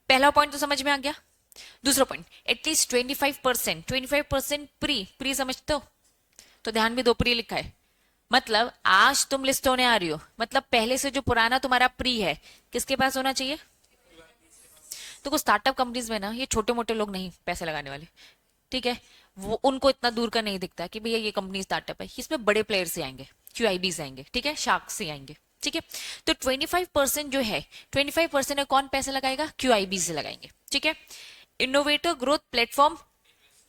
पहला पॉइंट तो समझ में आ गया। दूसरा पॉइंट, एटलीस्ट 25%। 25% प्री, प्री समझते हो? तो ध्यान भी दो, प्री लिखा है मतलब आज तुम लिस्ट होने आ रही हो, मतलब पहले से जो पुराना तुम्हारा प्री है किसके पास होना चाहिए? तो कुछ स्टार्टअप कंपनीज में ना ये छोटे मोटे लोग नहीं पैसे लगाने वाले। ठीक है, वो उनको इतना दूर का नहीं दिखता कि भैया ये कंपनी स्टार्टअप है, इसमें बड़े प्लेयर्स से आएंगे, क्यूआईबी आएंगे, ठीक है, शार्क से आएंगे। ठीक है, तो 25% जो है, 25% में कौन पैसे लगाएगा? क्यूआईबी से लगाएंगे। ठीक है, इनोवेटर ग्रोथ प्लेटफॉर्म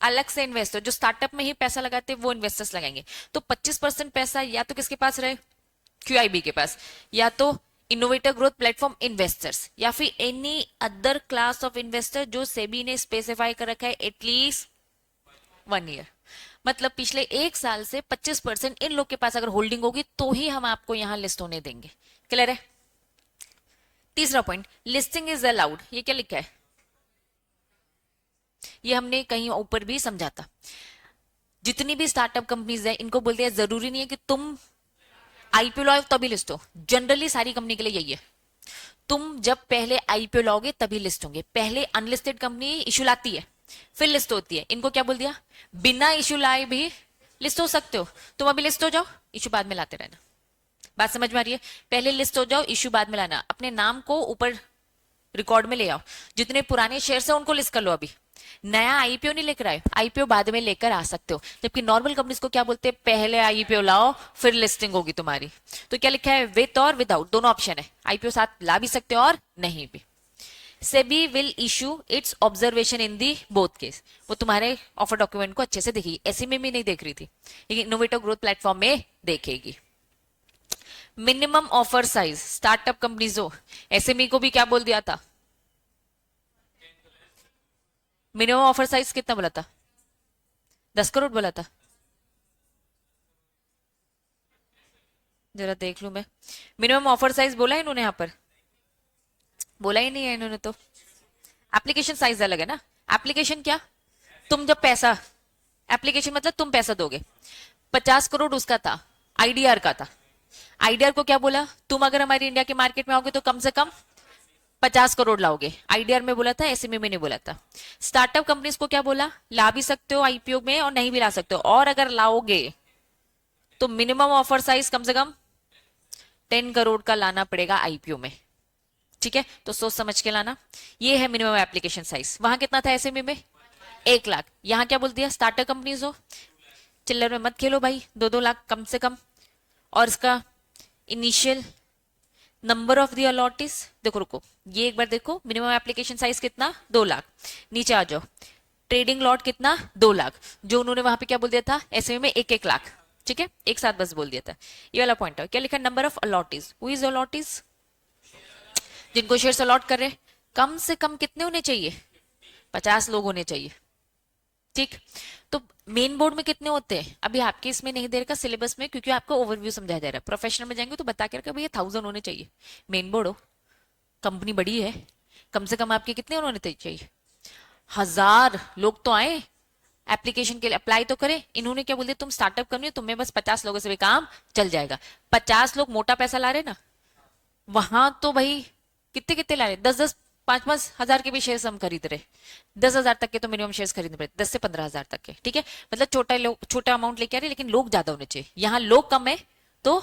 अलग से इन्वेस्टर जो स्टार्टअप में ही पैसा लगाते हैं वो इन्वेस्टर्स लगाएंगे। तो 25% पैसा या तो किसके पास रहे? क्यूआईबी के पास, या तो इनोवेटर ग्रोथ प्लेटफॉर्म इन्वेस्टर्स, या फिर any other class of investor जो सेबी ने स्पेसिफाई कर रखा है एटलीस्ट 1 ईयर। मतलब पिछले 1 साल से 25% इन लोग के पास अगर होल्डिंग होगी तो ही हम आपको यहां लिस्ट होने देंगे। क्लियर है? तीसरा पॉइंट, लिस्टिंग इज अलाउड। ये क्या लिखा है? ये हमने कहीं ऊपर भी समझा था। जितनी भी स्टार्टअप कंपनीज है इनको बोलते हैं जरूरी नहीं है कि तुम आईपीओ लाओ तभी लिस्ट हो। जनरली सारी कंपनी के लिए यही है, तुम जब पहले आईपीओ लाओगे तभी लिस्ट होंगे। पहले अनलिस्टेड कंपनी इशू लाती है फिर लिस्ट होती है। इनको क्या बोल दिया? बिना इशू लाए भी लिस्ट हो सकते हो। तुम अभी लिस्ट हो जाओ, इशू बाद में लाते रहना। बात समझ में आ रही है? पहले लिस्ट हो जाओ, इशू बाद में लाना। अपने नाम को ऊपर रिकॉर्ड में ले आओ। जितने पुराने शेयर्स है उनको लिस्ट कर लो। अभी नया आईपीओ नहीं लेकर आए, आईपीओ बाद में लेकर आ सकते हो। जबकि नॉर्मल कंपनीज को क्या बोलते हैं? पहले आईपीओ लाओ फिर लिस्टिंग होगी तुम्हारी। तो क्या लिखा है? विथ और विदाउट दोनों ऑप्शन है। आईपीओ साथ ला भी सकते हो और नहीं भी। SEBI will issue it's observation in the both case. वो तुम्हारे ऑफर डॉक्यूमेंट को अच्छे से देखेगी, ऐसे में भी नहीं देख रही थी, लेकिन इनोवेटिव ग्रोथ प्लेटफॉर्म में देखेगी। Minimum offer size startup companies हो, एसएमई को भी क्या बोल दिया था? मिनिमम ऑफर साइज कितना बोला था? 10 करोड़ बोला था। जरा देख लू मैं, मिनिमम ऑफर साइज बोला है इन्होंने? यहाँ पर बोला ही नहीं है इन्होंने तो। एप्लीकेशन साइज अलग है ना। एप्लीकेशन क्या? तुम जब पैसा, एप्लीकेशन मतलब तुम पैसा दोगे। 50 करोड़ उसका था, आईडीआर का था। आईडीआर को क्या बोला? तुम अगर हमारी इंडिया के मार्केट में आओगे तो कम से कम 50 करोड़ लाओगे। आईडीआर में बोला था, एसएमई में नहीं बोला था। स्टार्टअप कंपनीज को क्या बोला? ला भी सकते हो आईपीओ में और नहीं भी ला सकते हो, और अगर लाओगे तो मिनिमम ऑफर साइज कम से कम 10 करोड़ का लाना पड़ेगा आईपीओ में। ठीक है, तो सोच समझ के लाना। ये है मिनिमम एप्लीकेशन साइज। वहां कितना था एसएमई में? 1 लाख। यहां क्या बोल दिया? स्टार्टअप कंपनीज हो, चिल्लर में मत खेलो भाई, 2-2 लाख कम से कम। और इसका initial number of the allottees देखो, रुको ये एक बार देखो। मिनिमम एप्लीकेशन साइज कितना? 2 लाख। नीचे आ जाओ, ट्रेडिंग लॉट कितना? 2 लाख। जो उन्होंने वहां पे क्या बोल दिया था? एसएमई में 1-1 लाख। ठीक है, एक साथ बस बोल दिया था। ये वाला पॉइंट है। क्या लिखा? Number of allottees. Who is allottees? जिनको शेयर्स अलॉट कर रहे हैं कम से कम कितने होने चाहिए? 50 लोग होने चाहिए। ठीक, तो मेन बोर्ड में कितने होते हैं? अभी आपके इसमें नहीं दे रखा सिलेबस में, क्योंकि आपको ओवरव्यू समझाया जा रहा है। प्रोफेशनल में जाएंगे तो बता के रखा भैया 1000 होने चाहिए। मेन बोर्ड हो, कंपनी बड़ी है, कम से कम आपके कितने होने चाहिए? 1000 लोग तो आए एप्लीकेशन के लिए, अप्लाई तो करें। इन्होंने क्या बोल दिया, तुम स्टार्टअप करनी है, तुम्हें बस 50 लोगों से भी काम चल जाएगा। 50 लोग मोटा पैसा ला रहे ना, वहां तो भाई कितने कितने ला रहे, 10-10 5-5 हजार के भी शेयर्स हम खरीद रहे। 10,000 तक के तो मिनिमम शेयर्स खरीदने पड़े, 10 से 15,000 तक के। ठीक है, मतलब छोटा अमाउंट लेके आ रहे, लेकिन लोग ज्यादा होने चाहिए। यहाँ लोग कम है तो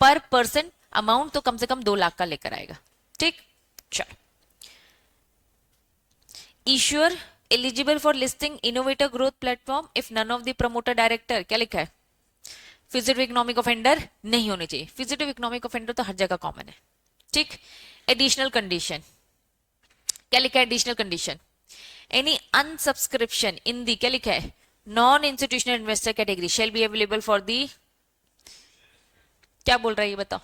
पर पर्सन अमाउंट तो कम से कम 2 लाख का लेकर आएगा। ठीक, चलो। Issuer eligible for listing innovator growth platform if none of the promoter director, क्या लिखा है? फिजिटिव इकोनॉमिक ऑफेंडर नहीं होने चाहिए। फिजिटिव इकोनॉमिक ऑफेंडर तो हर जगह कॉमन है। ठीक, एडिशनल कंडीशन, क्या लिखा है? एडिशनल कंडीशन, एनी अनसब्सक्रिप्शन इन दी, क्या लिखा है? Non institutional investor category shall be available for the, क्या बोल रहा है ये बताओ?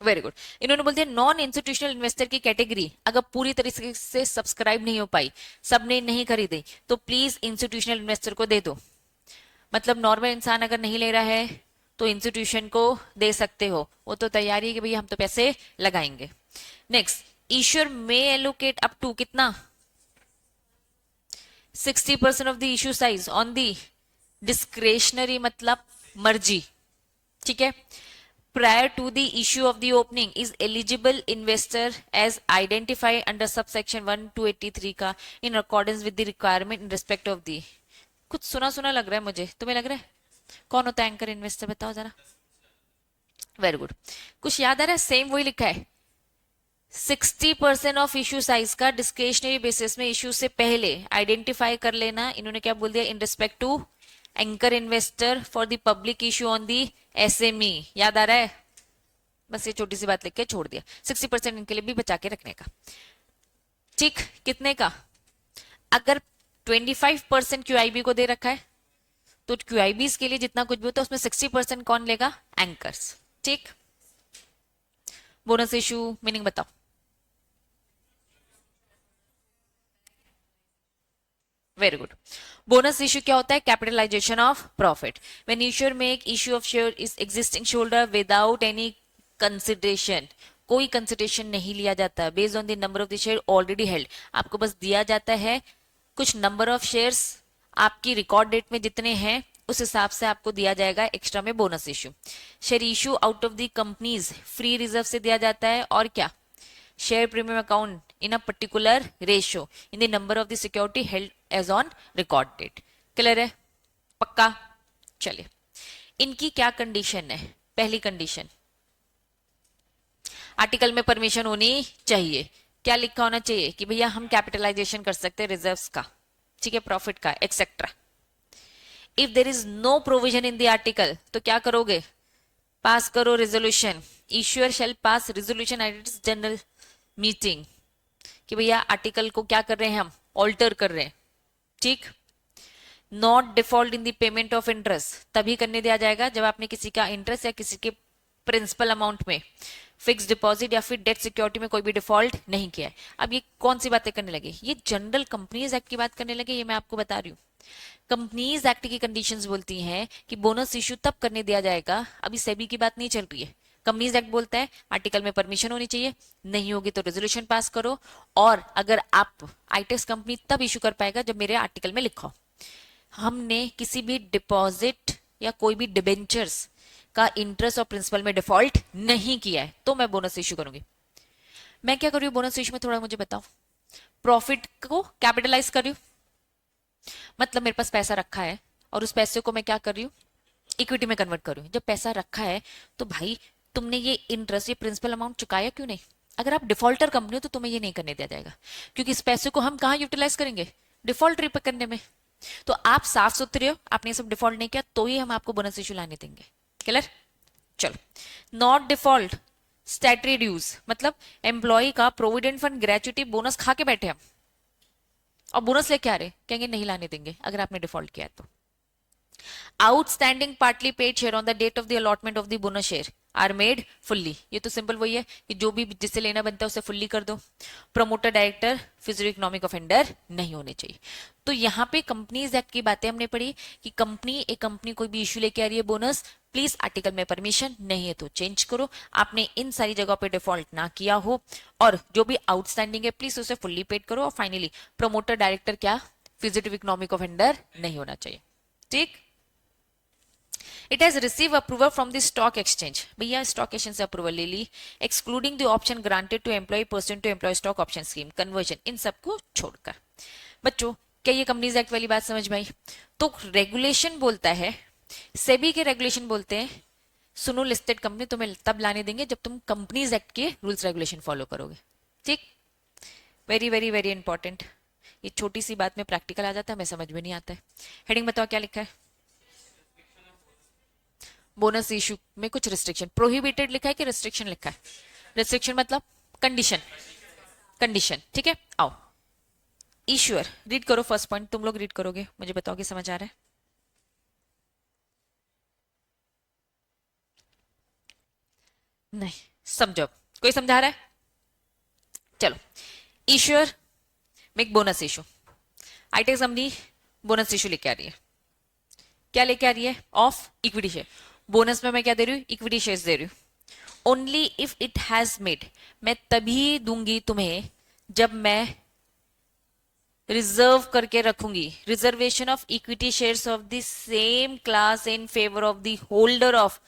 Very good. इन्होंने बोल दिया नॉन इंस्टीट्यूशनल इन्वेस्टर की कैटेगरी अगर पूरी तरीके से सब्सक्राइब नहीं हो पाई, सबने नहीं खरीदी, तो प्लीज इंस्टीट्यूशनल इन्वेस्टर को दे दो। मतलब नॉर्मल इंसान अगर नहीं ले रहा है तो इंस्टीट्यूशन को दे सकते हो, वो तो तैयारी है कि भैया हम तो पैसे लगाएंगे। Next, issuer may allocate up to कितना? 60% of the issue size on the discretionary, मतलब मर्जी। ठीक है, prior to the issue of the opening is eligible investor as identified under subsection 1283 का in accordance with the requirement in respect of the, कुछ सुना सुना लग रहा है मुझे, तुम्हें लग रहा है? कौन होता है एंकर इन्वेस्टर, बताओ जरा। वेरी गुड, कुछ याद आ रहा है? सेम वही लिखा है, 60% ऑफ इश्यू साइज का डिस्क्रिशनरी बेसिस में इश्यू से पहले आइडेंटिफाई कर लेना। इन्होंने क्या बोल दिया? In respect to anchor investor for the public issue on the SME, याद आ रहा है? बस ये छोटी सी बात लिख के छोड़ दिया, 60% इनके लिए भी बचा के रखने का। ठीक, कितने का? अगर 25% क्यूआईबी को दे रखा है तो क्यूआईबी के लिए जितना कुछ भी होता है उसमें 60% कौन लेगा? एंकर्स। ठीक, बोनस इशू मीनिंग बताओ। वेरी गुड, बोनस इश्यू क्या होता है? Capitalisation of profit. When issuer make issue of share is existing shareholder without any consideration, कोई कंसिडरेशन नहीं लिया जाता based on the number of the share already held. आपको बस दिया जाता है कुछ नंबर ऑफ शेयर्स, आपकी रिकॉर्ड डेट में जितने हैं उस हिसाब से आपको दिया जाएगा एक्स्ट्रा में bonus issue. Share issue out of the companies free reserve से दिया जाता है, और क्या? Share premium account in a particular ratio in the number of the security held as on record date. Clear है? पक्का? चलिए, इनकी क्या कंडीशन है? पहली कंडीशन, आर्टिकल में परमिशन होनी चाहिए। क्या लिखा होना चाहिए? कि भैया हम कैपिटलाइजेशन कर सकते हैं रिजर्व्स का, ठीक है, प्रॉफिट का, etcetera. If there is no provision in the article तो क्या करोगे? पास करो resolution, issuer shall pass resolution at general meeting कि भैया आर्टिकल को क्या कर रहे हैं, हम ऑल्टर कर रहे हैं। ठीक, not default in the payment of interest तभी करने दिया जाएगा जब आपने किसी का इंटरेस्ट या किसी के प्रिंसिपल अमाउंट में, फिक्स डिपॉजिट या फिर डेट सिक्योरिटी में कोई भी डिफॉल्ट नहीं किया है। अब ये कौन सी बातें करने लगे? ये जनरल कंपनीज एक्ट की बात करने लगे, ये मैं आपको बता रही हूँ। कंपनीज एक्ट की कंडीशंस बोलती हैं कि बोनस इश्यू तब करने दिया जाएगा, अभी सेबी की बात नहीं चल रही है। कंपनीज एक्ट बोलता है आर्टिकल में परमिशन होनी चाहिए, नहीं होगी तो रेजोल्यूशन पास करो, और अगर आप आईटेक्स कंपनी तब इश्यू कर पाएगा जब मेरे आर्टिकल में लिखा हो हमने किसी भी डिपॉजिट या कोई भी डिबेंचर्स का इंटरेस्ट और प्रिंसिपल में डिफॉल्ट नहीं किया है तो मैं बोनस इश्यू करूंगी। मैं क्या कर रही हूँ बोनस इश्यू में, थोड़ा मुझे बताओ। प्रॉफिट को कैपिटलाइज कर रही हूँ, मतलब मेरे पास पैसा रखा है और उस पैसे को मैं क्या कर रही हूँ? इक्विटी में कन्वर्ट कर रही हूँ। जब पैसा रखा है तो भाई तुमने ये इंटरेस्ट, ये प्रिंसिपल अमाउंट चुकाया क्यों नहीं? अगर आप डिफॉल्टर कंपनी हो तो तुम्हें ये नहीं करने दिया जाएगा, क्योंकि इस पैसे को हम कहाँ यूटिलाइज करेंगे? डिफॉल्ट रिपे करने में। तो आप साफ सुथरे हो, आपने सब डिफॉल्ट नहीं किया तो ही हम आपको बोनस इश्यू लाने देंगे। क्लियर? चलो, नॉट डिफॉल्ट स्टैटरी ड्यूज, मतलब एम्प्लॉय का प्रोविडेंट फंड, ग्रेचुटी, बोनस खा के बैठे हम और बोनस लेके आ रहे, कहेंगे नहीं लाने देंगे अगर आपने डिफॉल्ट किया है तो। Outstanding partly paid share on the date of the allotment of the bonus share, are made fully, ये तो सिंपल वही है कि जो भी जिससे लेना बनता है उसे फुल्ली कर दो। Promoter director physical economic offender नहीं होने चाहिए। तो यहाँ पे कंपनीज एक्ट की बातें हमने पढ़ी कि एक कंपनी कोई भी इश्यू लेके आ रही है बोनस, प्लीज आर्टिकल में परमिशन नहीं है तो चेंज करो। आपने इन सारी जगह पे डिफॉल्ट ना किया हो, और जो भी आउटस्टैंडिंग है प्लीज उसे फुल्ली पेड करो। और फाइनली प्रमोटर डायरेक्टर क्या, फिजिकल इकोनॉमिक ऑफेंडर नहीं होना चाहिए। ठीक। It has receive approval from the stock exchange, भैया स्टॉक एक्सचेंज से अप्रूवल ले ली, excluding the option granted to employ person to employ stock option scheme conversion, इन सबको छोड़कर। बच्चों क्या ये कंपनीज एक्ट वाली बात समझ में आई? तो रेगुलेशन बोलता है, सेबी के रेगुलेशन बोलते हैं सुनो लिस्टेड कंपनी तुम्हें तब लाने देंगे जब तुम कंपनीज एक्ट के रूल्स रेगुलेशन फॉलो करोगे। ठीक। Very very very important. ये छोटी सी बात में प्रैक्टिकल आ जाता है, हमें समझ में नहीं आता है। हेडिंग बताओ क्या लिखा है? बोनस इशू में कुछ रिस्ट्रिक्शन, प्रोहिबिटेड लिखा है कि रिस्ट्रिक्शन लिखा है? रिस्ट्रिक्शन मतलब कंडीशन, कंडीशन। ठीक है, आओ ईश्वर रीड करो फर्स्ट पॉइंट, तुम लोग रीड करोगे, मुझे बताओ कि समझ आ रहा है? नहीं समझो, कोई समझा रहा है? चलो, ईश्वर मेक बोनस इशू, आईटेक कंपनी बोनस इशू लेके आ रही है। क्या लेके आ रही है? Of equity share. बोनस में मैं क्या दे रही हूँ? इक्विटी शेयर्स दे रही हूँ। Only if it has made, मैं तभी दूंगी तुम्हें जब मैं रिजर्व करके रखूंगी, reservation of equity shares of the same class in favour of the holder of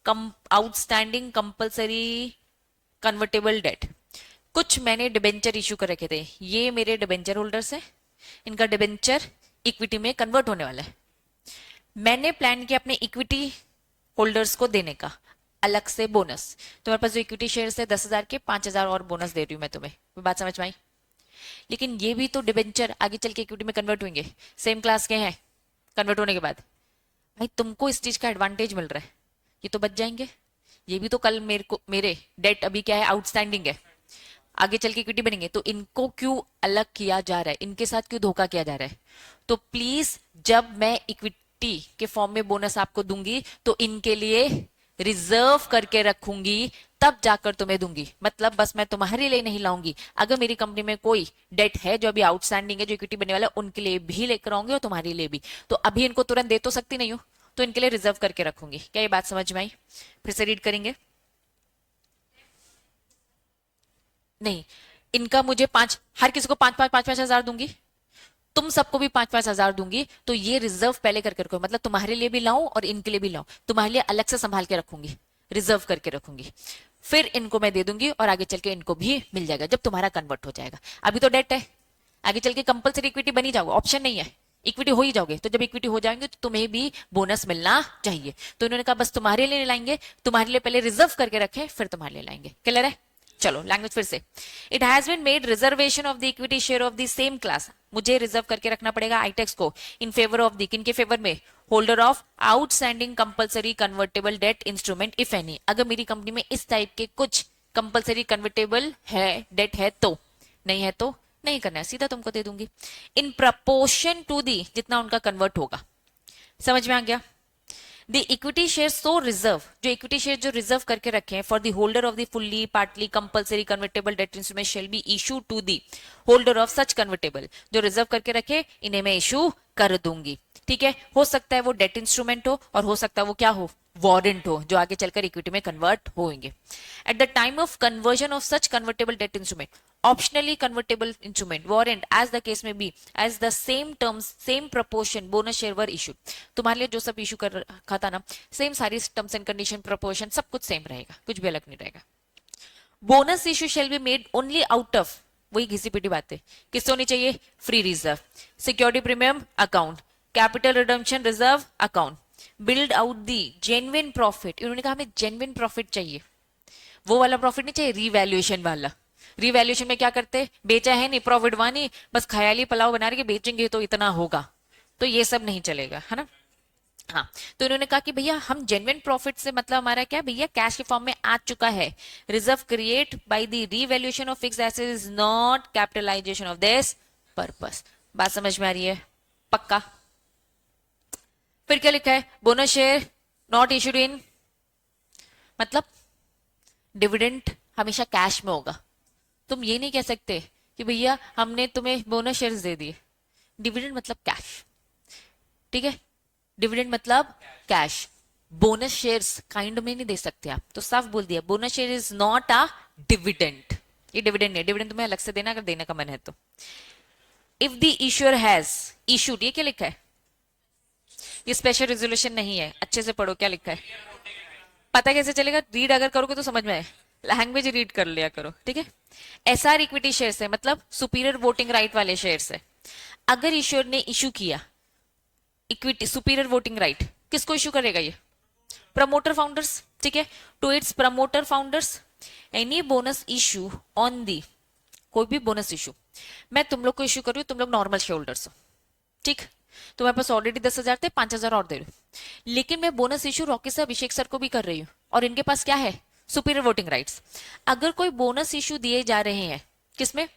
outstanding compulsory convertible date. कुछ मैंने डिबेंचर इशू कर रखे थे, ये मेरे डिबेंचर होल्डर्स हैं, इनका डिबेंचर इक्विटी में कन्वर्ट होने वाला है। मैंने प्लान किया अपने इक्विटी होल्डर्स को देने का अलग से बोनस। तुम्हारे पास जो इक्विटी शेयर्स है 10,000 के, 5,000 और बोनस दे रही हूं मैं तुम्हें। बात समझ में आई? लेकिन ये भी तो डिबेंचर आगे चल के इक्विटी में कन्वर्ट होंगे, सेम क्लास के हैं, कन्वर्ट होने के बाद भाई तुमको इस चीज का एडवांटेज मिल रहा है, ये तो बच जाएंगे। ये भी तो कल मेरे डेट अभी क्या है, आउटस्टैंडिंग है, आगे चल के इक्विटी बनेंगे, तो इनको क्यों अलग किया जा रहा है, इनके साथ क्यों धोखा किया जा रहा है? तो प्लीज जब मैं इक्विटी के फॉर्म में बोनस आपको दूंगी तो इनके लिए रिजर्व करके रखूंगी, तब जाकर तुम्हें दूंगी। मतलब बस मैं तुम्हारे लिए नहीं लाऊंगी, अगर मेरी कंपनी में कोई डेट है जो अभी आउटस्टैंडिंग है, जो इक्विटी बनने वाला है, उनके लिए भी लेकर आऊंगी और तुम्हारे लिए भी। तो अभी इनको तुरंत दे तो सकती नहीं हूँ, तो इनके लिए रिजर्व करके रखूंगी। क्या ये बात समझ में आई? फिर से रीड करेंगे। नहीं, इनका मुझे पांच, हर किसी को पांच पांच हजार दूंगी, तुम सबको भी 5-5 हजार दूंगी, तो ये रिजर्व पहले करके रखो, मतलब तुम्हारे लिए भी लाऊं और इनके लिए भी लाऊं, तुम्हारे लिए अलग से संभाल के रखूंगी, रिजर्व करके रखूंगी। फिर इनको मैं दे दूंगी और आगे चल के इनको भी मिल जाएगा जब तुम्हारा कन्वर्ट हो जाएगा। अभी तो डेट है, आगे चल के कंपल्सरी इक्विटी बनी जाओगे, ऑप्शन नहीं है, इक्विटी हो ही जाओगे। तो जब इक्विटी हो जाएंगे तो तुम्हें भी बोनस मिलना चाहिए। तो इन्होंने कहा बस तुम्हारे लिए लाएंगे, तुम्हारे लिए पहले रिजर्व करके रखे, फिर तुम्हारे लिए लाएंगे। क्लियर है? चलो लैंग्वेज फिर से। It has been made reservation of the equity share of the same class, मुझे रिजर्व करके रखना पड़ेगा आईटेक्स को, इन फेवर ऑफ द, किन के फेवर में? Holder of outstanding compulsory convertible debt instrument if any. अगर मेरी कंपनी में इस टाइप के कुछ कंपल्सरी कन्वर्टेबल है डेट है तो, नहीं है तो नहीं करना है, सीधा तुमको दे दूंगी इन प्रपोर्शन टू दी, जितना उनका कन्वर्ट होगा। समझ में आ गया? The equity share so reserve, जो इक्विटी शेयर जो रिजर्व करके रखे हैं, for the holder of the fully partly compulsory convertible debt instrument shall be issue to the holder of such convertible, जो रिजर्व करके रखे इन्हें मैं इशू कर दूंगी। ठीक है, हो सकता है वो डेट इंस्ट्रूमेंट हो और हो सकता है वो क्या हो, वारंट हो, जो आगे चलकर इक्विटी में कन्वर्ट होंगे। At the time of conversion of such convertible debt instrument, optionally convertible instrument, warrant as the case may be, as the same terms same proportion bonus share were issue. तुम्हारे लिए जो सब issue कर रखा था ना, same सारी terms and condition proportion सब कुछ सेम रहेगा, कुछ भी अलग नहीं रहेगा। Bonus issue shall be made only out of, वही घिसी पिटी बात है, किससे होनी चाहिए? Free reserve, security premium account, capital redemption reserve account, build out the genuine profit. इन्होंने कहा हमें जेन्युइन प्रॉफिट चाहिए, वो वाला प्रॉफिट नहीं चाहिए, रिवैल्यूएशन वाला। रिवैल्यूएशन में क्या करते, बेचा है नहीं, प्रॉफिट हुआ नहीं, बस ख्याली पुलाव बना रहे बेचेंगे तो इतना होगा, तो ये सब नहीं चलेगा, है ना? हाँ, तो इन्होंने कहा कि भैया हम जेन्युइन प्रॉफिट से मतलब हमारा क्या भैया, कैश के फॉर्म में आ चुका है। Reserve create by the revaluation of fixed asset is not capitalisation of this purpose. बात समझ में आ रही है? पक्का? फिर क्या लिखा है? Bonus share not issued in, मतलब डिविडेंड हमेशा कैश में होगा। तुम ये नहीं कह सकते कि भैया हमने तुम्हें बोनस शेयर्स दे दिए। डिविडेंड मतलब कैश, ठीक है, डिविडेंड मतलब कैश। बोनस शेयर्स काइंड में नहीं दे सकते आप, तो साफ बोल दिया bonus share is not a dividend. ये डिविडेंड नहीं, डिविडेंड तुम्हें अलग से देना अगर देने का मन है तो। If the issuer has issued, ये क्या लिखा है? ये स्पेशल रेजोल्यूशन नहीं है, अच्छे से पढ़ो क्या लिखा है। पता कैसे चलेगा? रीड अगर करोगे तो समझ में आए, लैंग्वेज रीड कर लिया करो, ठीक है। एसआर इक्विटी शेयर्स है, मतलब सुपीरियर वोटिंग राइट वाले शेयर्स है। अगर इश्यूअर ने इशू किया इक्विटी सुपीरियर वोटिंग राइट, किसको इशू करेगा ये? प्रमोटर फाउंडर्स, ठीक है। To its promoter founders any bonus issue on the, कोई भी बोनस इशू मैं तुम लोग को इशू कर रही हूँ, तुम लोग नॉर्मल शेयर होल्डर्स हो, ठीक। तुम्हारे पास ऑलरेडी 10,000 थे, 5,000 और दे रही हूँ। लेकिन मैं बोनस इशू रॉकी से अभिषेक सर को भी कर रही हूँ, और इनके पास क्या है? Superior voting rights. अगर कोई बोनस इशू दिए जा रहे हैं किसमें?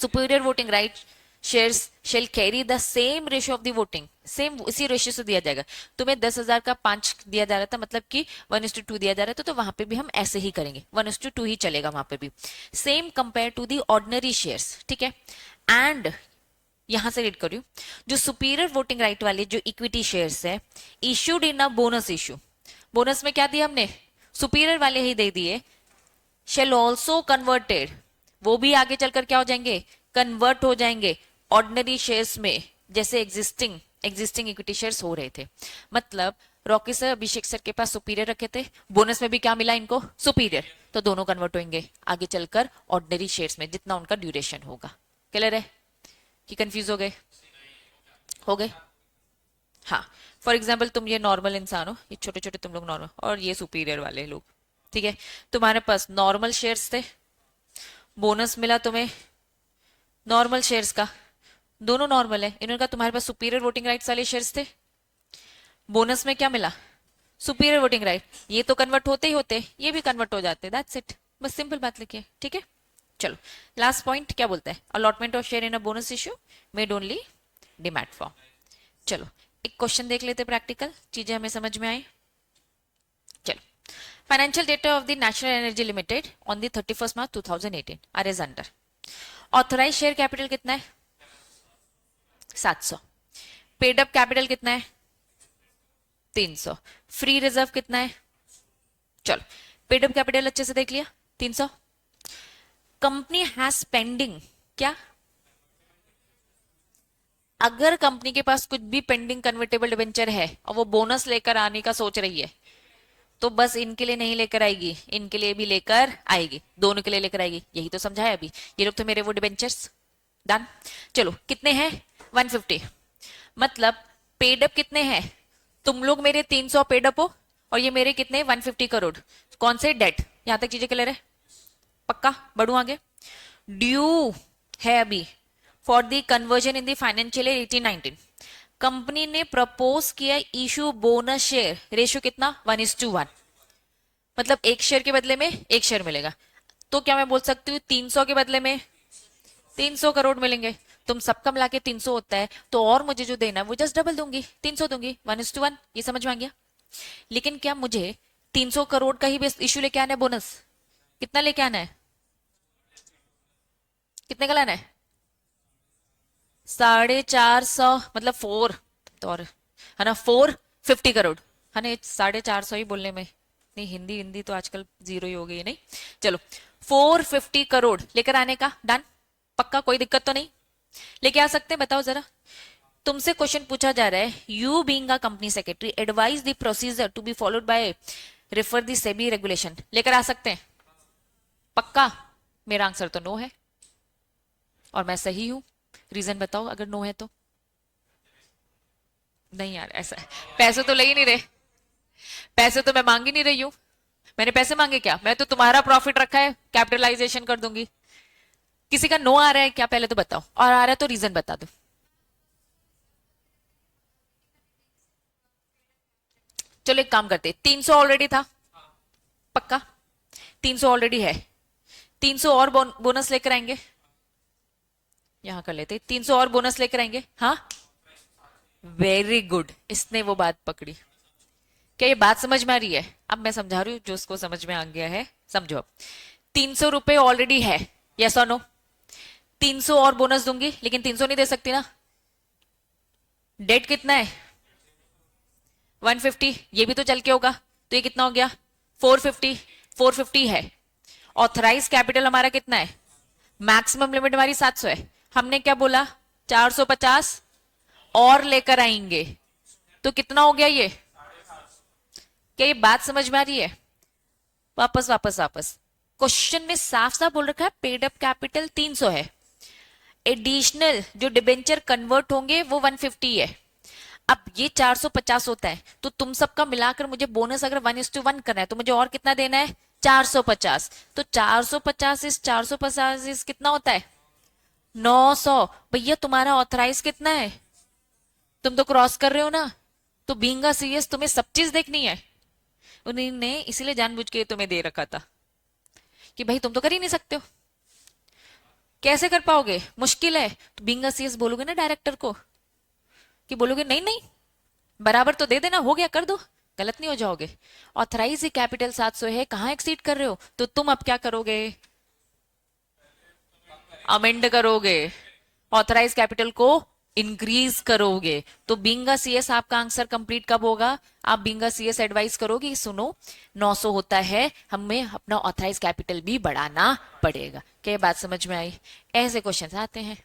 Superior voting right shares shall carry the same ratio of the voting, same इसी रेशियो से दिया जाएगा। तुम्हें 10,000 का 5 दिया जा रहा था, मतलब कि 1:2 दिया जा रहा था, तो वहां पे भी हम ऐसे ही करेंगे, 1:2 ही चलेगा वहां पे भी। Same compare to the ordinary shares, ठीक है। एंड यहां से रीड करियो, जो सुपीरियर वोटिंग राइट वाले जो इक्विटी शेयर्स है issued in a bonus issue, bonus में क्या दिया हमने? सुपीरियर वाले ही दे दिए। शेल ऑल्सो कन्वर्टेड, वो भी आगे चलकर क्या हो जाएंगे? कन्वर्ट हो जाएंगे ऑर्डिनरी शेयर्स में, जैसे एग्जिस्टिंग इक्विटी शेयर्स हो रहे थे। मतलब रॉकी सर अभिषेक सर के पास सुपीरियर रखे थे, बोनस में भी क्या मिला इनको? सुपीरियर, तो दोनों कन्वर्ट होंगे आगे चलकर ऑर्डिनरी शेयर्स में, जितना उनका ड्यूरेशन होगा। क्लियर है कि कंफ्यूज हो गए? हो गए? हाँ। फॉर एग्जाम्पल तुम ये नॉर्मल इंसान हो, ये छोटे छोटे तुम लोग नॉर्मल, और ये सुपीरियर वाले लोग, ठीक है। तुम्हारे पास नॉर्मल शेयर्स थे, बोनस मिला तुम्हें नॉर्मल शेयर्स का, दोनों नॉर्मल है। इन्होंने कहा तुम्हारे पास सुपीरियर वोटिंग राइट्स वाले शेयर्स थे, बोनस में क्या मिला? Superior voting right. ये तो कन्वर्ट होते ही होते, ये भी कन्वर्ट हो जाते, दैट्स इट। बस सिंपल बात लिखिए, ठीक है। चलो लास्ट पॉइंट क्या बोलता है? Allotment of share in a bonus issue made only demat form. चलो एक क्वेश्चन देख लेते प्रैक्टिकल, चीजें हमें समझ में आए। चलो, financial data of the national energy limited on the 31 March 2018 are as under. Authorise share capital कितना है? 700। पेड अप कैपिटल कितना है? 300। फ्री रिजर्व कितना है? चलो पेड अप कैपिटल अच्छे से देख लिया, 300। कंपनी हैज पेंडिंग क्या? अगर कंपनी के पास कुछ भी पेंडिंग कन्वर्टेबल डिबेंचर है और वो बोनस लेकर आने का सोच रही है, तो बस इनके लिए नहीं लेकर आएगी, इनके लिए भी लेकर आएगी, दोनों के लिए लेकर आएगी। यही तो समझाया अभी। ये लोग तो मेरे वो डिबेंचर्स। डन। चलो कितने हैं? 150। मतलब पेड अप कितने हैं? तुम लोग मेरे 300 पेड अप हो, और ये मेरे कितने? 150 करोड़। कौन से? डेट। यहां तक चीजें क्लियर है? पक्का? बढ़ू आगे। ड्यू है अभी for the conversion in the financial year 18-19। Company ने प्रपोज किया इशू बोनस शेयर, रेशियो कितना? 1:1। मतलब एक शेयर के बदले में एक शेयर मिलेगा। तो क्या मैं बोल सकती हूँ 300 के बदले में 300 करोड़ मिलेंगे? तुम सबका मिला के 300 होता है, तो और मुझे जो देना है वो जस्ट डबल दूंगी, 300 दूंगी, 1:1। ये समझ में आ गया? लेकिन क्या मुझे 300 करोड़ का ही इशू लेके आना है? बोनस कितना लेके आना है? कितने का लाना है? 450, मतलब 4, तो और है ना, 450 करोड़ है ना। 450 ही बोलने में, नहीं हिंदी हिंदी तो आजकल जीरो ही हो गई है, नहीं। चलो 450 करोड़ लेकर आने का। डन? पक्का? कोई दिक्कत तो नहीं? लेके आ सकते हैं? बताओ जरा। तुमसे क्वेश्चन पूछा जा रहा है, you being a company secretary advise the procedure to be followed by refer the SEBI regulation. लेकर आ सकते हैं? पक्का? मेरा आंसर तो नो है, और मैं सही हूं। रीजन बताओ अगर नो है तो। नहीं यार ऐसा है, पैसे तो ले ही नहीं रहे, पैसे तो मैं मांग ही नहीं रही हूं। मैंने पैसे मांगे क्या? मैं तो तुम्हारा प्रॉफिट रखा है, कैपिटलाइजेशन कर दूंगी। किसी का नो आ रहा है क्या? पहले तो बताओ, और आ रहा है तो रीजन बता दो। चलो एक काम करते, 300 ऑलरेडी था, पक्का? 300 ऑलरेडी है, 300 और बोनस लेकर आएंगे। यहां कर लेते, 300 और बोनस लेकर आएंगे। हाँ वेरी गुड, इसने वो बात पकड़ी। क्या ये बात समझ में आ रही है? अब मैं समझा रही हूँ, जो उसको समझ में आ गया है समझो। 300 रुपए ऑलरेडी है, यस और नो? 300 और बोनस दूंगी, लेकिन 300 नहीं दे सकती ना। डेट कितना है? 150, ये भी तो चल के होगा, तो ये कितना हो गया? 450। 450 है। ऑथराइज कैपिटल हमारा कितना है? मैक्सिमम लिमिट हमारी 700 है। हमने क्या बोला? 450 और लेकर आएंगे, तो कितना हो गया ये? क्या ये बात समझ में आ रही है? वापस वापस वापस, क्वेश्चन में साफ साफ बोल रखा है पेड अप कैपिटल 300 है, एडिशनल जो डिबेंचर कन्वर्ट होंगे वो 150 है। अब ये 450 होता है, तो तुम सबका मिलाकर मुझे बोनस अगर 1:1 करना है तो मुझे और कितना देना है? 450। तो 450 इस 450 इस कितना होता है? 900। भैया तुम्हारा ऑथराइज कितना है? तुम तो क्रॉस कर रहे हो ना, तो बीइंग सीएस तुम्हें सब चीज देखनी है। उन्होंने इसीलिए जानबूझ के तुम्हें दे रखा था कि भाई तुम तो कर ही नहीं सकते हो, कैसे कर पाओगे, मुश्किल है। तो बीइंग सीएस बोलोगे ना डायरेक्टर को, कि बोलोगे नहीं नहीं बराबर तो दे देना, हो गया कर दो, गलत नहीं हो जाओगे। ऑथराइज कैपिटल 700 है, कहां एक्सीड कर रहे हो, तो तुम अब क्या करोगे? अमेंड करोगे, ऑथराइज कैपिटल को इंक्रीज करोगे। तो बीइंग सीएस आपका आंसर कंप्लीट कब होगा? आप बीइंग सीएस एडवाइस करोगे सुनो 900 होता है, हमें अपना ऑथराइज कैपिटल भी बढ़ाना पड़ेगा। क्या ये बात समझ में आई? ऐसे क्वेश्चन आते हैं,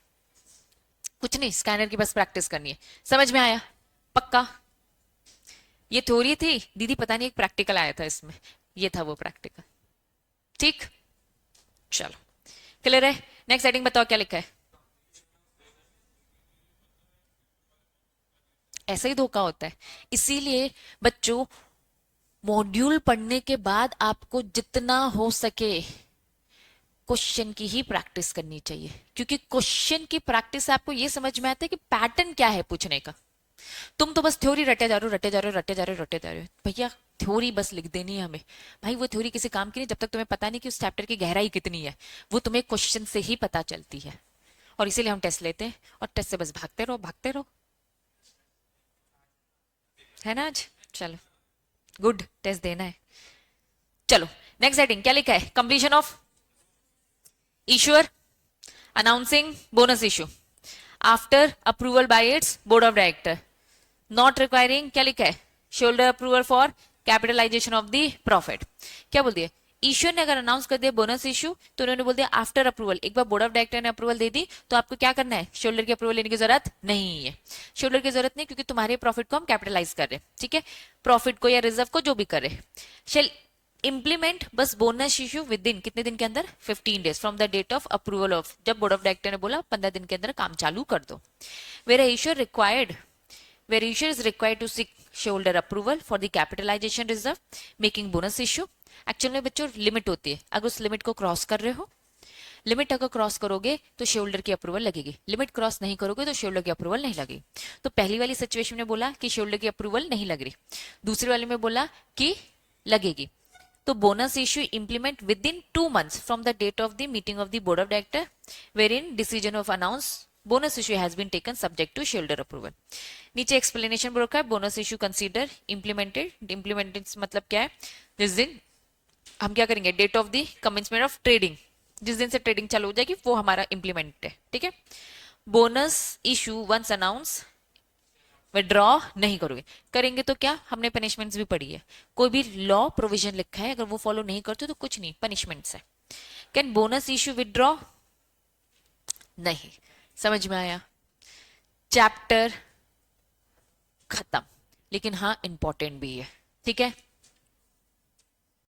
कुछ नहीं, स्कैनर की बस प्रैक्टिस करनी है। समझ में आया? पक्का? ये थ्योरी थी दीदी, पता नहीं एक प्रैक्टिकल आया था इसमें, ये था वो प्रैक्टिकल। ठीक, चलो क्लियर है। नेक्स्ट हेडिंग बताओ क्या लिखा है? ऐसा ही धोखा होता है। इसीलिए बच्चों, मॉड्यूल पढ़ने के बाद आपको जितना हो सके क्वेश्चन की ही प्रैक्टिस करनी चाहिए, क्योंकि क्वेश्चन की प्रैक्टिस से आपको ये समझ में आता है कि पैटर्न क्या है पूछने का। तुम तो बस थ्योरी रटे जा रहे हो, रटे जा रहे हो, रटे जा रहे हो, रटे जा रहे हो। भैया थ्योरी बस लिख देनी है हमें, भाई वो थ्योरी किसी काम की नहीं जब तक तुम्हें पता नहीं कि उस चैप्टर की गहराई कितनी है। वो तुम्हें क्वेश्चन से ही पता चलती है, और इसीलिए हम टेस्ट लेते हैं, और टेस्ट से बस भागते रहो भागते रहो, है ना? आज चलो, गुड, टेस्ट देना है। चलो नेक्स्ट हेडिंग क्या लिखा है? Completion of issuer announcing bonus issue after approval by its board of director, not requiring क्या लिखा है? Shareholder approval for capitalisation of the profit. क्या बोल दिया? ईश्वर ने अगर अनाउंस कर दिया बोनस इशू, तो उन्होंने बोल दिया आफ्टर अप्रूवल, एक बार बोर्ड ऑफ डायरेक्टर ने अप्रूवल दे दी तो आपको क्या करना है? शोल्डर की अप्रूवल लेने की जरूरत नहीं है। शोल्डर की जरूरत नहीं, क्योंकि तुम्हारे प्रॉफिट को हम कैपिटलाइज कर रहे हैं, ठीक है? प्रॉफिट को या रिजर्व को जो भी कर रहे शेल इंप्लीमेंट बस बोनस इशू विद इन कितने दिन के अंदर? 15 days from the date of approval of, जब बोर्ड ऑफ डायरेक्टर ने बोला 15 दिन के अंदर काम चालू कर दो। Where issuer required, where issuer is required to seek shareholder approval for the capitalization reserve making bonus issue। Actual में बच्चों लिमिट होती है, अगर उस लिमिट को क्रॉस कर रहे हो, लिमिट अगर क्रॉस करोगे तो शेयर होल्डर की अप्रूवल लगेगी, लिमिट क्रॉस नहीं करोगे तो शेयर होल्डर की अप्रूवल नहीं लगेगी। तो पहली वाली सिचुएशन में बोला कि शेयर होल्डर की अप्रूवल नहीं लग रही, दूसरी वाले में बोला कि लगेगी। तो bonus issue implement within 2 months from the date of the meeting of the board of director wherein decision of announce bonus issue has been taken subject to share holder approval. नीचे explanation बोल रखा है, bonus issue consider implemented. Implemented मतलब क्या है? जिस दिन हम क्या करेंगे? Date of the commencement of trading, जिस दिन से ट्रेडिंग चालू हो जाएगी वो हमारा इंप्लीमेंट है, ठीक है? Bonus issue once announce withdraw नहीं करोगे, करेंगे तो क्या? हमने पनिशमेंट्स भी पढ़ी है, कोई भी लॉ प्रोविजन लिखा है अगर वो फॉलो नहीं करते तो कुछ नहीं, पनिशमेंट्स है। Can bonus issue withdraw? नहीं। समझ में आया? चैप्टर खत्म, लेकिन हाँ इंपॉर्टेंट भी है, ठीक है?